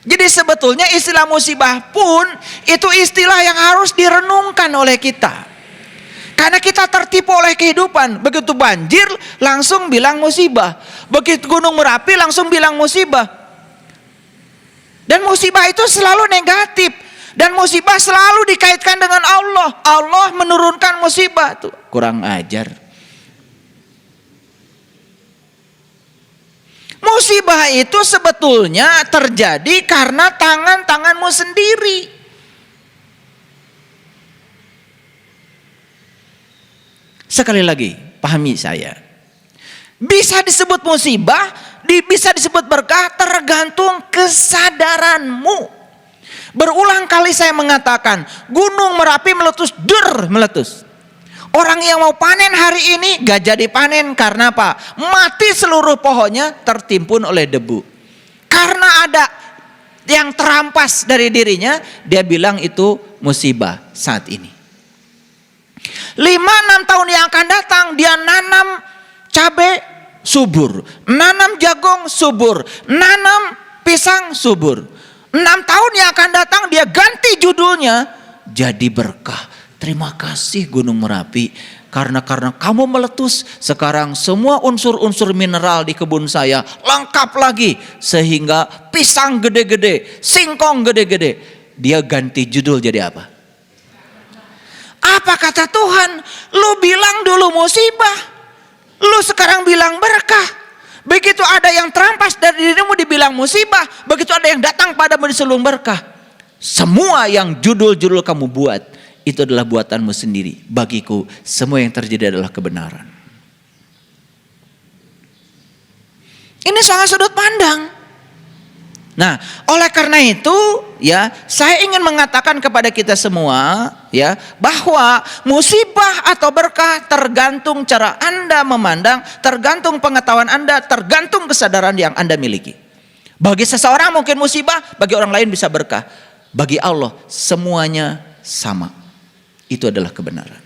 Jadi sebetulnya istilah musibah pun itu istilah yang harus direnungkan oleh kita. Karena kita tertipu oleh kehidupan. Begitu banjir langsung bilang musibah. Begitu gunung Merapi langsung bilang musibah. Dan musibah itu selalu negatif. Dan musibah selalu dikaitkan dengan Allah. Allah menurunkan musibah. Tuh, kurang ajar. Musibah itu sebetulnya terjadi karena tangan-tanganmu sendiri. Sekali lagi, pahami saya. Bisa disebut musibah, bisa disebut berkah, tergantung kesadaranmu. Berulang kali saya mengatakan, gunung Merapi meletus, meletus. Orang yang mau panen hari ini gak jadi panen karena apa? Mati seluruh pohonnya tertimbun oleh debu. Karena ada yang terampas dari dirinya, dia bilang itu musibah saat ini. 5-6 tahun yang akan datang dia nanam cabai subur, nanam jagung subur, nanam pisang subur. 6 tahun yang akan datang dia ganti judulnya jadi berkah. Terima kasih Gunung Merapi, karena kamu meletus, sekarang semua unsur-unsur mineral di kebun saya lengkap lagi, sehingga pisang gede-gede, singkong gede-gede. Dia ganti judul jadi apa? Apa kata Tuhan? Lu bilang dulu musibah, lu sekarang bilang berkah. Begitu ada yang terampas dari dirimu dibilang musibah, begitu ada yang datang padamu diselung berkah. Semua yang judul-judul kamu buat itu adalah buatanmu sendiri. Bagiku semua yang terjadi adalah kebenaran. Ini soal sudut pandang. Nah, oleh karena itu ya, saya ingin mengatakan kepada kita semua ya, bahwa musibah atau berkah tergantung cara Anda memandang, tergantung pengetahuan Anda, tergantung kesadaran yang Anda miliki. Bagi seseorang mungkin musibah, bagi orang lain bisa berkah. Bagi Allah semuanya sama. Itu adalah kebenaran.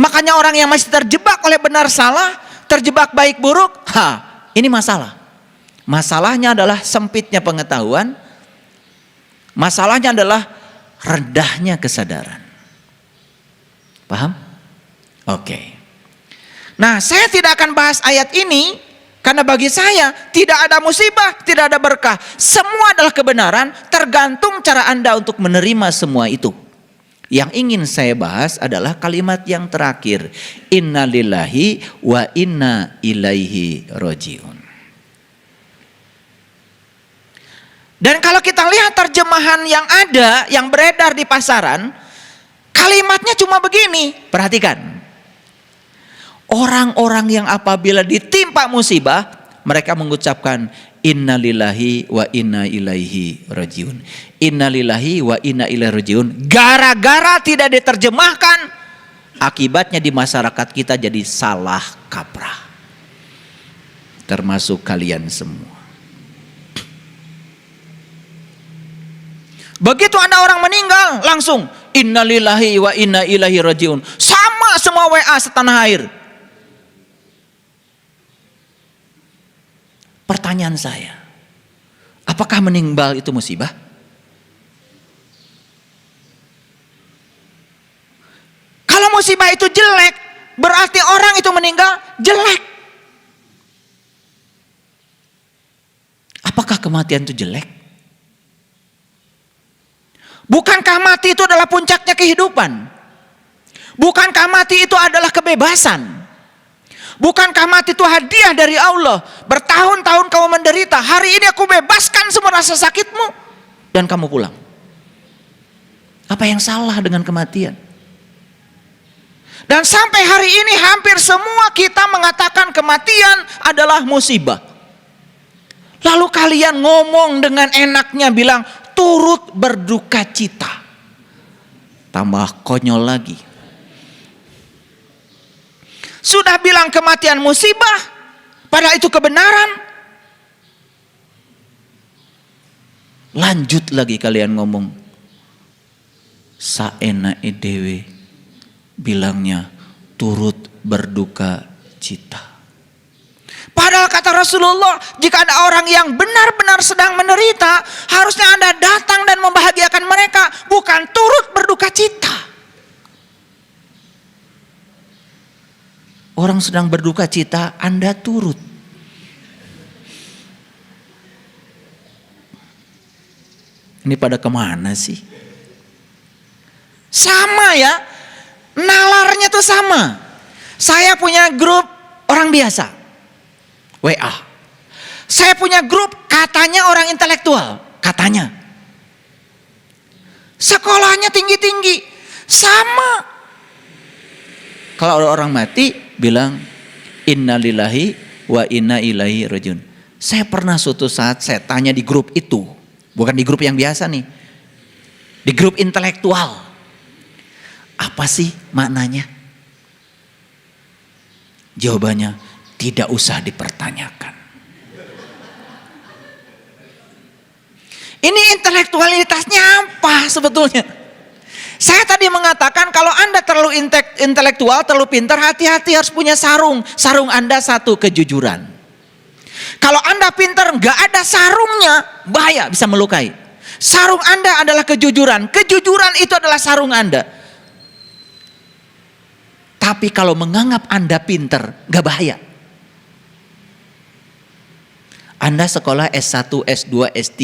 Makanya orang yang masih terjebak oleh benar salah, terjebak baik buruk, ini masalah. Masalahnya adalah sempitnya pengetahuan. Masalahnya adalah rendahnya kesadaran. Paham? Oke. Nah, saya tidak akan bahas ayat ini karena bagi saya tidak ada musibah, tidak ada berkah. Semua adalah kebenaran, tergantung cara Anda untuk menerima semua itu. Yang ingin saya bahas adalah kalimat yang terakhir, inna lillahi wa inna ilaihi rojiun. Dan kalau kita lihat terjemahan yang ada, yang beredar di pasaran, kalimatnya cuma begini. Perhatikan. Orang-orang yang apabila ditimpa musibah, mereka mengucapkan inna lillahi wa inna ilaihi rajiun. Inna lillahi wa inna ilaihi rajiun. Gara-gara tidak diterjemahkan, akibatnya di masyarakat kita jadi salah kaprah. Termasuk kalian semua. Begitu ada orang meninggal, langsung innalillahi wa inna ilaihi rajiun. Sama semua WA setanah air. Pertanyaan saya, apakah meninggal itu musibah? Kalau musibah itu jelek, berarti orang itu meninggal jelek. Apakah kematian itu jelek? Bukankah mati itu adalah puncaknya kehidupan? Bukankah mati itu adalah kebebasan? Bukankah mati itu hadiah dari Allah? Bertahun-tahun kamu menderita, hari ini aku bebaskan semua rasa sakitmu dan kamu pulang. Apa yang salah dengan kematian? Dan sampai hari ini hampir semua kita mengatakan kematian adalah musibah. Lalu kalian ngomong dengan enaknya bilang turut berduka cita. Tambah konyol lagi. Sudah bilang kematian musibah, padahal itu kebenaran. Lanjut lagi kalian ngomong saenake dewe, bilangnya turut berduka cita. Padahal kata Rasulullah, jika ada orang yang benar-benar sedang menderita, harusnya Anda datang dan membahagiakan mereka, bukan turut berduka cita. Orang sedang berduka cita, Anda turut. Ini pada kemana sih? Sama ya, nalarnya tuh sama. Saya punya grup orang biasa. WA. Saya punya grup katanya orang intelektual, katanya. Sekolahnya tinggi-tinggi, sama. Kalau ada orang mati bilang innalillahi wa inna ilaihi rajiun. Saya pernah suatu saat saya tanya di grup itu, bukan di grup yang biasa nih. Di grup intelektual. Apa sih maknanya? Jawabannya tidak usah dipertanyakan. Ini intelektualitasnya apa sebetulnya? Saya tadi mengatakan kalau Anda terlalu intelektual, terlalu pintar, hati-hati harus punya sarung. Sarung Anda satu, kejujuran. Kalau Anda pintar nggak ada sarungnya, bahaya, bisa melukai. Sarung Anda adalah kejujuran. Kejujuran itu adalah sarung Anda. Tapi kalau menganggap Anda pintar, nggak bahaya. Anda sekolah S1, S2, S3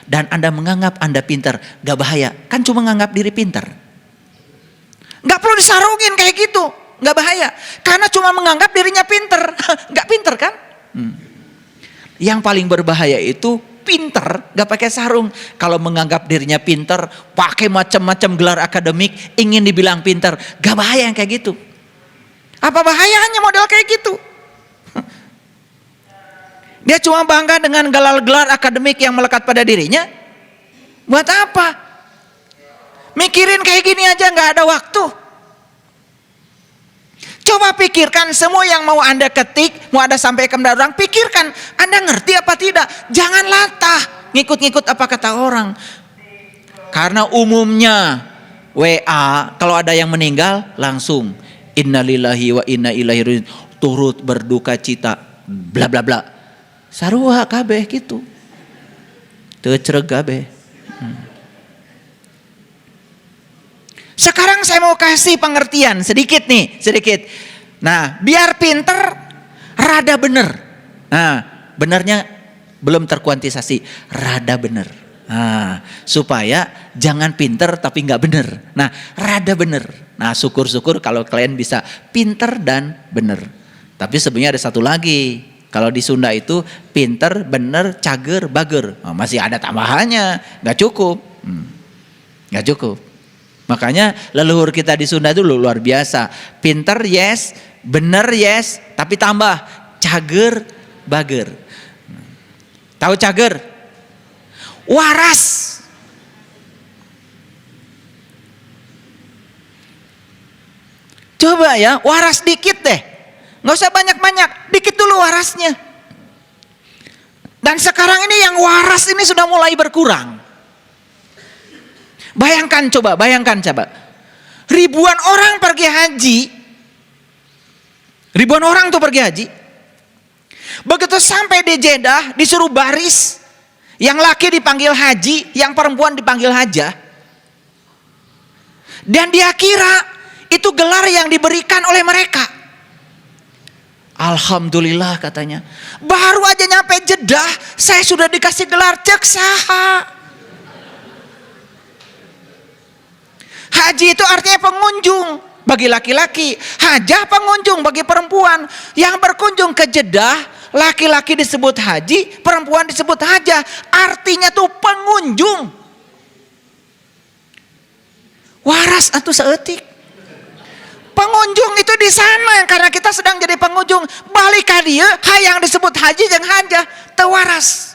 dan Anda menganggap Anda pintar, gak bahaya. Kan cuma menganggap diri pintar. Gak perlu disarungin kayak gitu, gak bahaya. Karena cuma menganggap dirinya pintar, gak pintar kan? Yang paling berbahaya itu pintar, gak pakai sarung. Kalau menganggap dirinya pintar, pakai macam-macam gelar akademik, ingin dibilang pintar, gak bahaya yang kayak gitu. Apa bahayanya model kayak gitu? Dia cuma bangga dengan gelar-gelar akademik yang melekat pada dirinya. Buat apa? Mikirin kayak gini aja nggak ada waktu. Coba pikirkan semua yang mau Anda ketik, mau Anda sampaikan kepada orang, pikirkan Anda ngerti apa tidak. Jangan latah ngikut-ngikut apa kata orang. Karena umumnya WA kalau ada yang meninggal langsung innalillahi wa inna ilaihi raji'un, turut berduka cita bla bla bla. Sarua kabeh gitu. Teu cereg kabeh. Sekarang saya mau kasih pengertian sedikit nih, sedikit. Nah, biar pinter rada bener. Nah, benernya belum terkuantisasi, rada bener. Nah, supaya jangan pinter tapi nggak bener. Nah, rada bener. Nah, syukur-syukur kalau kalian bisa pinter dan bener. Tapi sebenarnya ada satu lagi. Kalau di Sunda itu pinter, bener, cager, bager. Oh, masih ada tambahannya, nggak cukup, nggak cukup. Makanya leluhur kita di Sunda itu luar biasa. Pinter yes, bener yes, tapi tambah cager, bager. Tahu cager? Waras. Coba ya, waras dikit deh. Nggak usah banyak-banyak, dikit dulu warasnya. Dan sekarang ini yang waras ini sudah mulai berkurang. Bayangkan coba. Ribuan orang pergi haji. Ribuan orang tuh pergi haji. Begitu sampai di Jeddah, disuruh baris. Yang laki dipanggil haji, yang perempuan dipanggil hajah. Dan dia kira itu gelar yang diberikan oleh mereka. Alhamdulillah katanya. Baru aja nyampe Jeddah, saya sudah dikasih gelar cek saha. Haji itu artinya pengunjung bagi laki-laki, hajah pengunjung bagi perempuan. Yang berkunjung ke Jeddah, laki-laki disebut haji, perempuan disebut hajah. Artinya tuh pengunjung. Waras atuh seetik. Pengunjung itu di sana karena kita sedang jadi pengunjung. Balik ka dieu hayang disebut haji jeung hajah teu waras.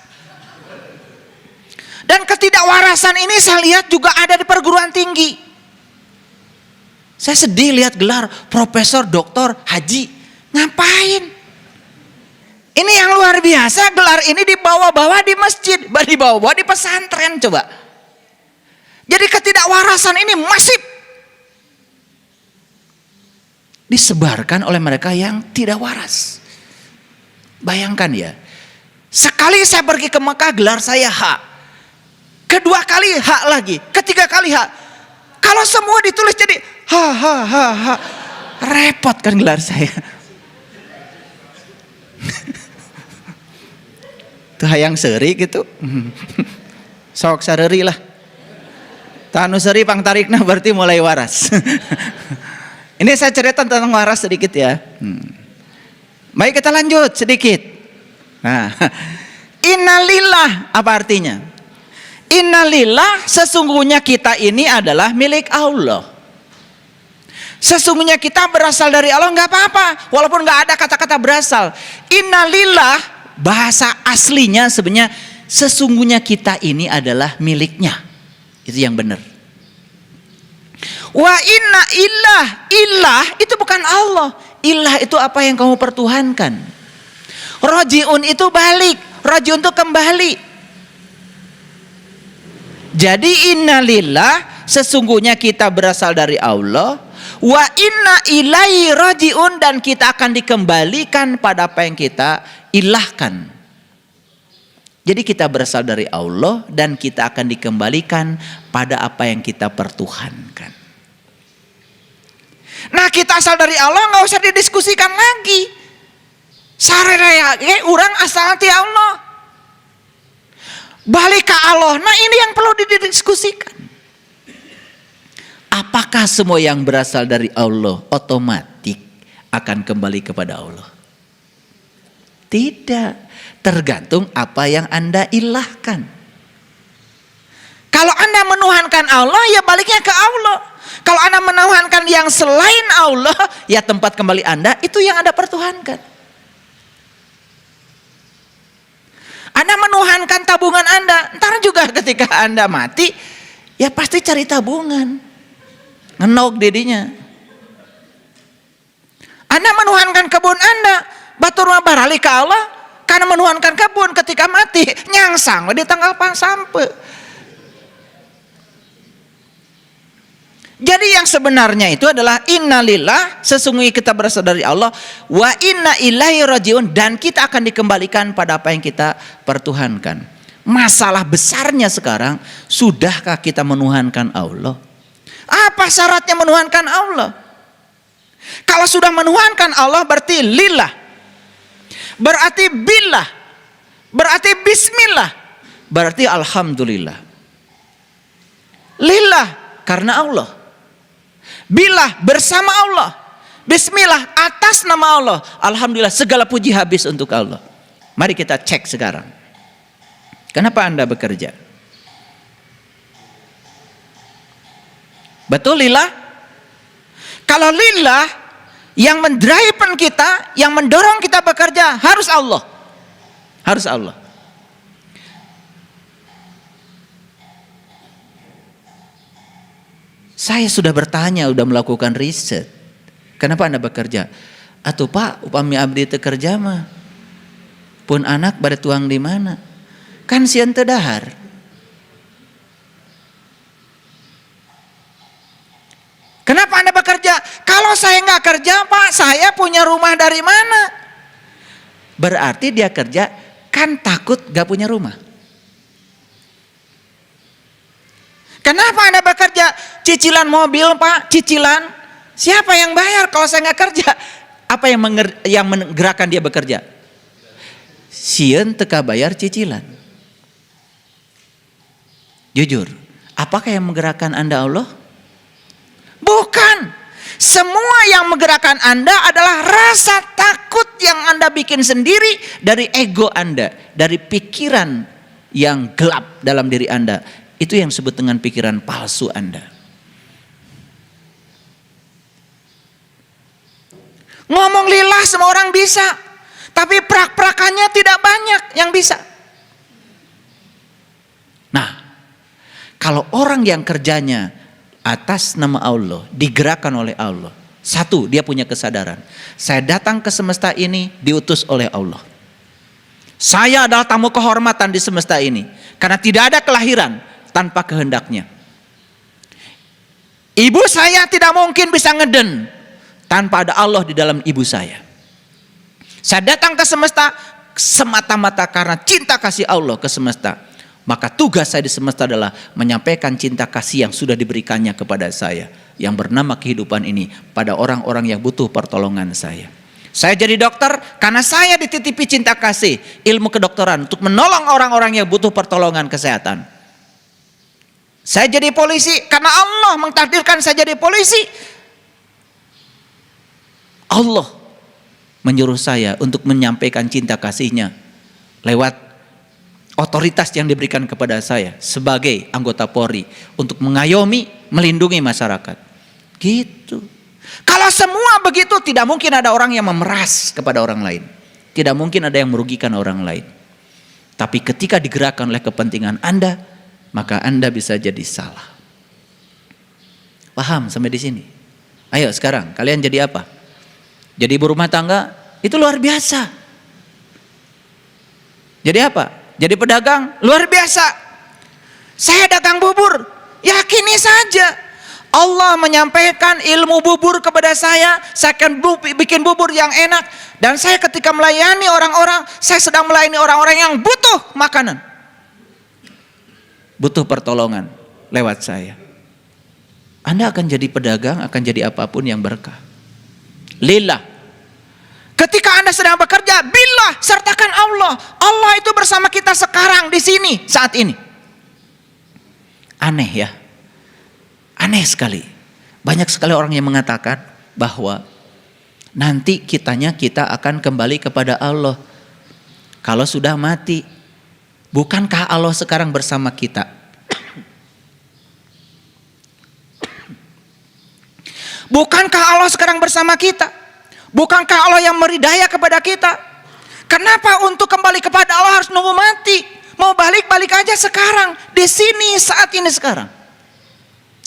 Dan ketidakwarasan ini saya lihat juga ada di perguruan tinggi. Saya sedih lihat gelar profesor, doktor, haji. Ngapain? Ini yang luar biasa, gelar ini dibawa-bawa di masjid, dibawa-bawa di pesantren coba. Jadi ketidakwarasan ini masif disebarkan oleh mereka yang tidak waras. Bayangkan ya, sekali saya pergi ke Mekah gelar saya H, kedua kali H lagi, ketiga kali H. Kalau semua ditulis jadi H, repot kan gelar saya. Tuh hayang seri gitu, sok sareri lah. Tanu seri pang tarikna berarti mulai waras. Ini saya cerita tentang waras sedikit ya. Baik, kita lanjut sedikit. Nah, innalillah apa artinya? Innalillah, sesungguhnya kita ini adalah milik Allah. Sesungguhnya kita berasal dari Allah, nggak apa-apa, walaupun nggak ada kata-kata berasal. Innalillah bahasa aslinya sebenarnya sesungguhnya kita ini adalah miliknya. Itu yang benar. Wa inna ilah itu bukan Allah. Ilah itu apa yang kamu pertuhankan. Rojiun itu balik, rojiun itu kembali. Jadi innalillah sesungguhnya kita berasal dari Allah. Wa inna ilaihi rajiun, dan kita akan dikembalikan pada apa yang kita ilahkan. Jadi kita berasal dari Allah dan kita akan dikembalikan pada apa yang kita pertuhankan. Nah, kita asal dari Allah nggak usah didiskusikan lagi. Saraya orang asal ti Allah. Balik ke Allah. Nah, ini yang perlu didiskusikan. Apakah semua yang berasal dari Allah otomatis akan kembali kepada Allah? Tidak. Tergantung apa yang Anda ilahkan. Kalau Anda menuhankan Allah, ya baliknya ke Allah. Kalau Anda menuhankan yang selain Allah, ya tempat kembali Anda itu yang Anda pertuhankan. Anda menuhankan tabungan Anda, ntar juga ketika Anda mati, ya pasti cari tabungan. Ngenok didinya. Anda menuhankan kebun Anda, batur mah barali ke Allah, karena menuhankan kebun ketika mati, nyangsang di tanggal sampai. Jadi yang sebenarnya itu adalah innalillah, sesungguhnya kita berasal dari Allah, wa inna ilaihi rajiun, dan kita akan dikembalikan pada apa yang kita pertuhankan. Masalah besarnya sekarang, sudahkah kita menuhankan Allah? Apa syaratnya menuhankan Allah? Kalau sudah menuhankan Allah berarti lillah, berarti billah, berarti bismillah, berarti alhamdulillah. Lillah karena Allah, billah bersama Allah, bismillah atas nama Allah, alhamdulillah segala puji habis untuk Allah. Mari kita cek sekarang. Kenapa Anda bekerja? Betul lillah? Kalau lillah, yang mendrive kita, yang mendorong kita bekerja harus Allah. Harus Allah. Saya sudah bertanya, sudah melakukan riset. Kenapa Anda bekerja? Atuh Pak, upami abdi teu kerja mah. Pun anak bade tuang di mana? Kan sieun teu dahar. Kenapa Anda bekerja? Kalau saya nggak kerja, Pak, saya punya rumah dari mana? Berarti dia kerja kan takut nggak punya rumah. Kenapa Anda bekerja? Cicilan mobil, Pak, cicilan. Siapa yang bayar kalau saya nggak kerja? Apa yang menggerakkan dia bekerja? Sieun teka bayar cicilan. Jujur, apakah yang menggerakkan Anda Allah? Bukan. Semua yang menggerakkan Anda adalah rasa takut yang Anda bikin sendiri dari ego Anda, dari pikiran yang gelap dalam diri Anda. Itu yang disebut dengan pikiran palsu Anda. Ngomong lillah semua orang bisa, tapi prak-prakannya tidak banyak yang bisa. Nah, kalau orang yang kerjanya atas nama Allah, digerakkan oleh Allah. Satu, dia punya kesadaran. Saya datang ke semesta ini diutus oleh Allah. Saya adalah tamu kehormatan di semesta ini. Karena tidak ada kelahiran tanpa kehendaknya. Ibu saya tidak mungkin bisa ngeden tanpa ada Allah di dalam ibu saya. Saya datang ke semesta semata-mata karena cinta kasih Allah ke semesta. Maka tugas saya di semesta adalah menyampaikan cinta kasih yang sudah diberikannya kepada saya, yang bernama kehidupan ini, pada orang-orang yang butuh pertolongan saya. Saya jadi dokter karena saya dititipi cinta kasih, ilmu kedokteran untuk menolong orang-orang yang butuh pertolongan kesehatan. Saya jadi polisi karena Allah mentakdirkan saya jadi polisi. Allah menyuruh saya untuk menyampaikan cinta kasihnya lewat otoritas yang diberikan kepada saya sebagai anggota Polri untuk mengayomi, melindungi masyarakat. Gitu. Kalau semua begitu, tidak mungkin ada orang yang memeras kepada orang lain. Tidak mungkin ada yang merugikan orang lain. Tapi ketika digerakkan oleh kepentingan Anda, maka Anda bisa jadi salah. Paham sampai di sini? Ayo sekarang kalian jadi apa? Jadi ibu rumah tangga itu luar biasa. Jadi apa? Jadi pedagang luar biasa. Saya dagang bubur, yakin Ini saja. Allah menyampaikan ilmu bubur kepada saya akan bikin bubur yang enak. Dan saya ketika melayani orang-orang, saya sedang melayani orang-orang yang butuh makanan. Butuh pertolongan lewat saya. Anda akan jadi pedagang, akan jadi apapun yang berkah. Lillah. Ketika Anda sedang bekerja, billah, sertakan Allah. Allah itu bersama kita sekarang, di sini, saat ini. Aneh ya. Aneh sekali. Banyak sekali orang yang mengatakan bahwa nanti kita akan kembali kepada Allah kalau sudah mati. Bukankah Allah sekarang bersama kita? Bukankah Allah sekarang bersama kita? Bukankah Allah yang memberi daya kepada kita? Kenapa untuk kembali kepada Allah harus nunggu mati? Mau balik aja sekarang, di sini, saat ini sekarang.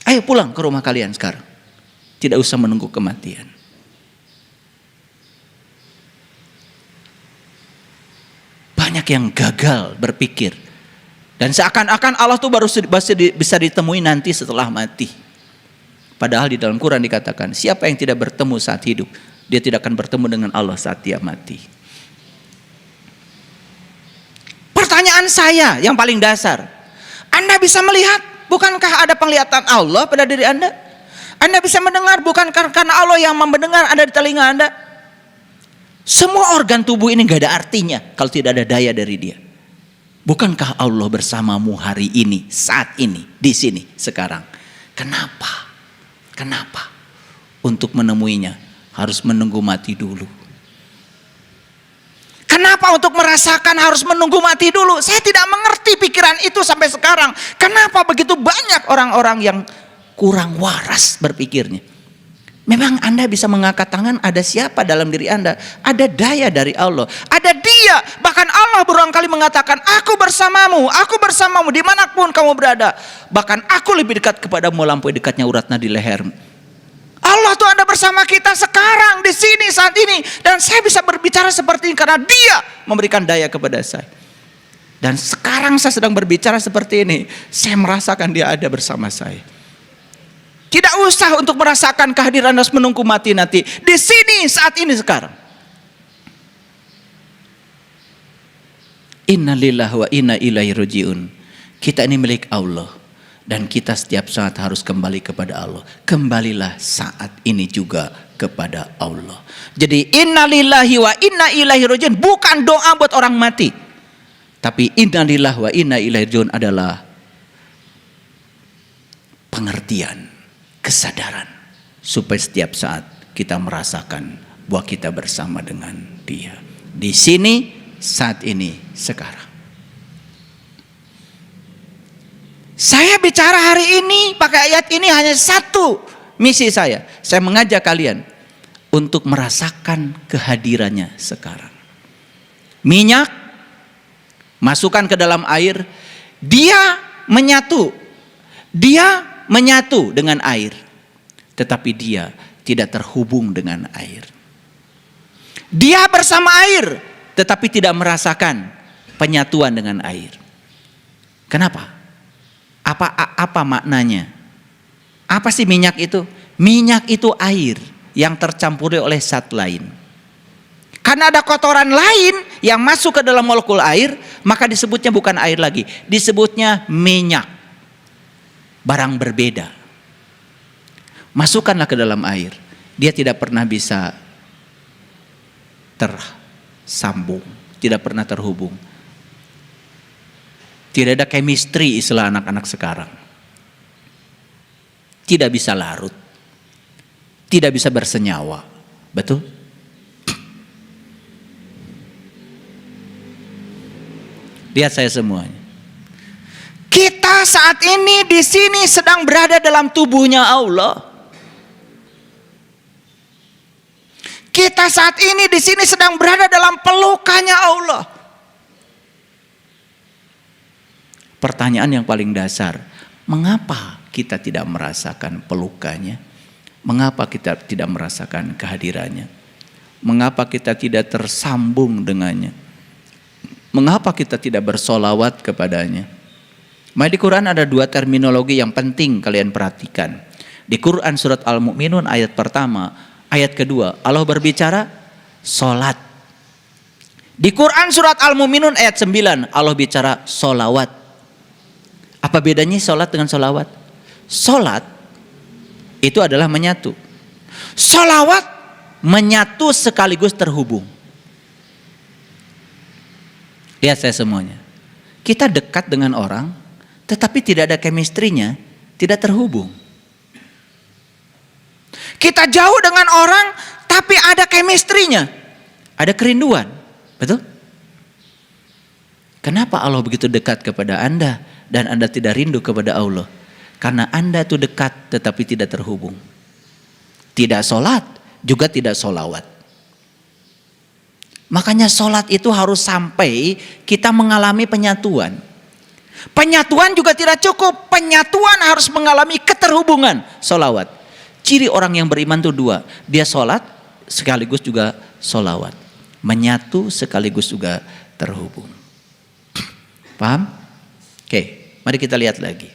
Ayo pulang ke rumah kalian sekarang. Tidak usah menunggu kematian. Banyak yang gagal berpikir. Dan seakan-akan Allah tuh baru bisa ditemui nanti setelah mati. Padahal di dalam Quran dikatakan, siapa yang tidak bertemu saat hidup, dia tidak akan bertemu dengan Allah saat dia mati. Pertanyaan saya yang paling dasar, Anda bisa melihat, bukankah ada penglihatan Allah pada diri Anda? Anda bisa mendengar, bukan karena Allah yang mendengar ada di telinga Anda? Semua organ tubuh ini gak ada artinya kalau tidak ada daya dari Dia. Bukankah Allah bersamamu hari ini, saat ini, di sini, sekarang? Kenapa? Untuk menemuinya harus menunggu mati dulu. Kenapa untuk merasakan harus menunggu mati dulu? Saya tidak mengerti pikiran itu sampai sekarang. Kenapa begitu banyak orang-orang yang kurang waras berpikirnya? Memang Anda bisa mengangkat tangan, ada siapa dalam diri Anda? Ada daya dari Allah. Ada Dia. Bahkan Allah berulang kali mengatakan, aku bersamamu dimanapun kamu berada. Bahkan aku lebih dekat kepadamu melampaui dekatnya urat nadi lehermu. Allah tuh ada bersama kita sekarang, di sini, saat ini. Dan saya bisa berbicara seperti ini karena Dia memberikan daya kepada saya. Dan sekarang saya sedang berbicara seperti ini. Saya merasakan Dia ada bersama saya. Tidak usah untuk merasakan kehadiran harus menunggu mati nanti. Di sini, saat ini, sekarang. Inna lillahi wa inna ilaihi rajiun. Kita ini milik Allah. Dan kita setiap saat harus kembali kepada Allah. Kembalilah saat ini juga kepada Allah. Jadi inna lillahi wa inna ilaihi rajiun bukan doa buat orang mati. Tapi inna lillahi wa inna ilaihi rajiun adalah pengertian, kesadaran. Supaya setiap saat kita merasakan bahwa kita bersama dengan Dia. Di sini, saat ini, sekarang. Saya bicara hari ini pakai ayat ini hanya satu misi saya. Saya mengajak kalian untuk merasakan kehadirannya sekarang. Minyak masukkan ke dalam air, dia menyatu dengan air, tetapi dia tidak terhubung dengan air. Dia bersama air, tetapi tidak merasakan penyatuan dengan air. Kenapa? Apa maknanya? Apa sih minyak itu? Minyak itu air yang tercampuri oleh zat lain. Karena ada kotoran lain yang masuk ke dalam molekul air, maka disebutnya bukan air lagi, disebutnya minyak. Barang berbeda. Masukkanlah ke dalam air, dia tidak pernah bisa tersambung, tidak pernah terhubung. Tidak ada chemistry istilah anak-anak sekarang. Tidak bisa larut. Tidak bisa bersenyawa. Betul? Lihat saya semuanya. Kita saat ini di sini sedang berada dalam tubuhnya Allah. Kita saat ini di sini sedang berada dalam pelukannya Allah. Pertanyaan yang paling dasar, mengapa kita tidak merasakan pelukannya? Mengapa kita tidak merasakan kehadirannya? Mengapa kita tidak tersambung dengannya? Mengapa kita tidak bersolawat kepadanya? Di Quran ada dua terminologi yang penting kalian perhatikan. Di Quran surat Al-Mu'minun ayat pertama, ayat kedua, Allah berbicara solat. Di Quran surat Al-Mu'minun ayat 9, Allah bicara solawat. Apa bedanya solat dengan solawat? Solat itu adalah menyatu. Solawat menyatu sekaligus terhubung. Lihat saya semuanya. Kita dekat dengan orang, tetapi tidak ada chemistry-nya, tidak terhubung. Kita jauh dengan orang, tapi ada chemistry-nya, ada kerinduan. Betul? Kenapa Allah begitu dekat kepada Anda dan Anda tidak rindu kepada Allah? Karena Anda itu dekat tetapi tidak terhubung. Tidak sholat, juga tidak sholawat. Makanya sholat itu harus sampai kita mengalami penyatuan. Penyatuan juga tidak cukup. Penyatuan harus mengalami keterhubungan. Sholawat. Ciri orang yang beriman itu dua. Dia sholat sekaligus juga sholawat. Menyatu sekaligus juga terhubung. Paham? Oke, mari kita lihat lagi.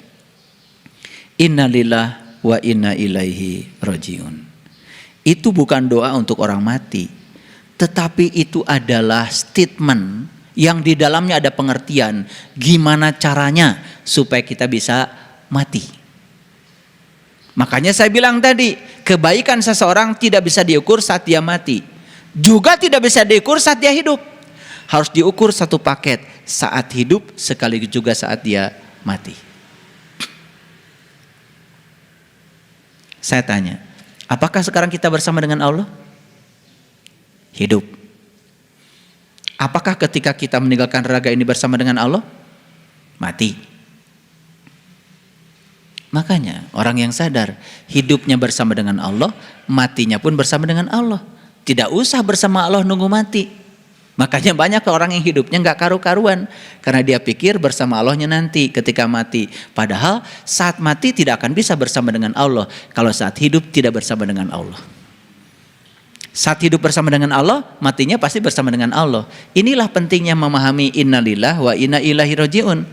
Innalillah wa inna ilaihi rajiun. Itu bukan doa untuk orang mati, tetapi itu adalah statement yang di dalamnya ada pengertian gimana caranya supaya kita bisa mati. Makanya saya bilang tadi, kebaikan seseorang tidak bisa diukur saat dia mati, juga tidak bisa diukur saat dia hidup. Harus diukur satu paket, saat hidup sekaligus juga saat dia mati. Saya tanya, apakah sekarang kita bersama dengan Allah? Hidup. Apakah ketika kita meninggalkan raga ini bersama dengan Allah? Mati. Makanya orang yang sadar hidupnya bersama dengan Allah, matinya pun bersama dengan Allah. Tidak usah bersama Allah nunggu mati. Makanya banyak orang yang hidupnya gak karu-karuan, karena dia pikir bersama Allahnya nanti ketika mati. Padahal saat mati tidak akan bisa bersama dengan Allah kalau saat hidup tidak bersama dengan Allah. Saat hidup bersama dengan Allah, matinya pasti bersama dengan Allah. Inilah pentingnya memahami innalillah wa inna ilaihi rajiun.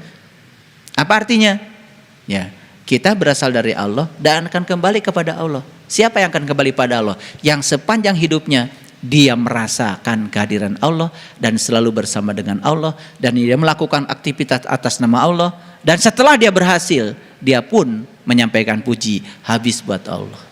Apa artinya? Ya, kita berasal dari Allah dan akan kembali kepada Allah. Siapa yang akan kembali pada Allah? Yang sepanjang hidupnya dia merasakan kehadiran Allah dan selalu bersama dengan Allah, dan dia melakukan aktivitas atas nama Allah, dan setelah dia berhasil, dia pun menyampaikan puji habis buat Allah.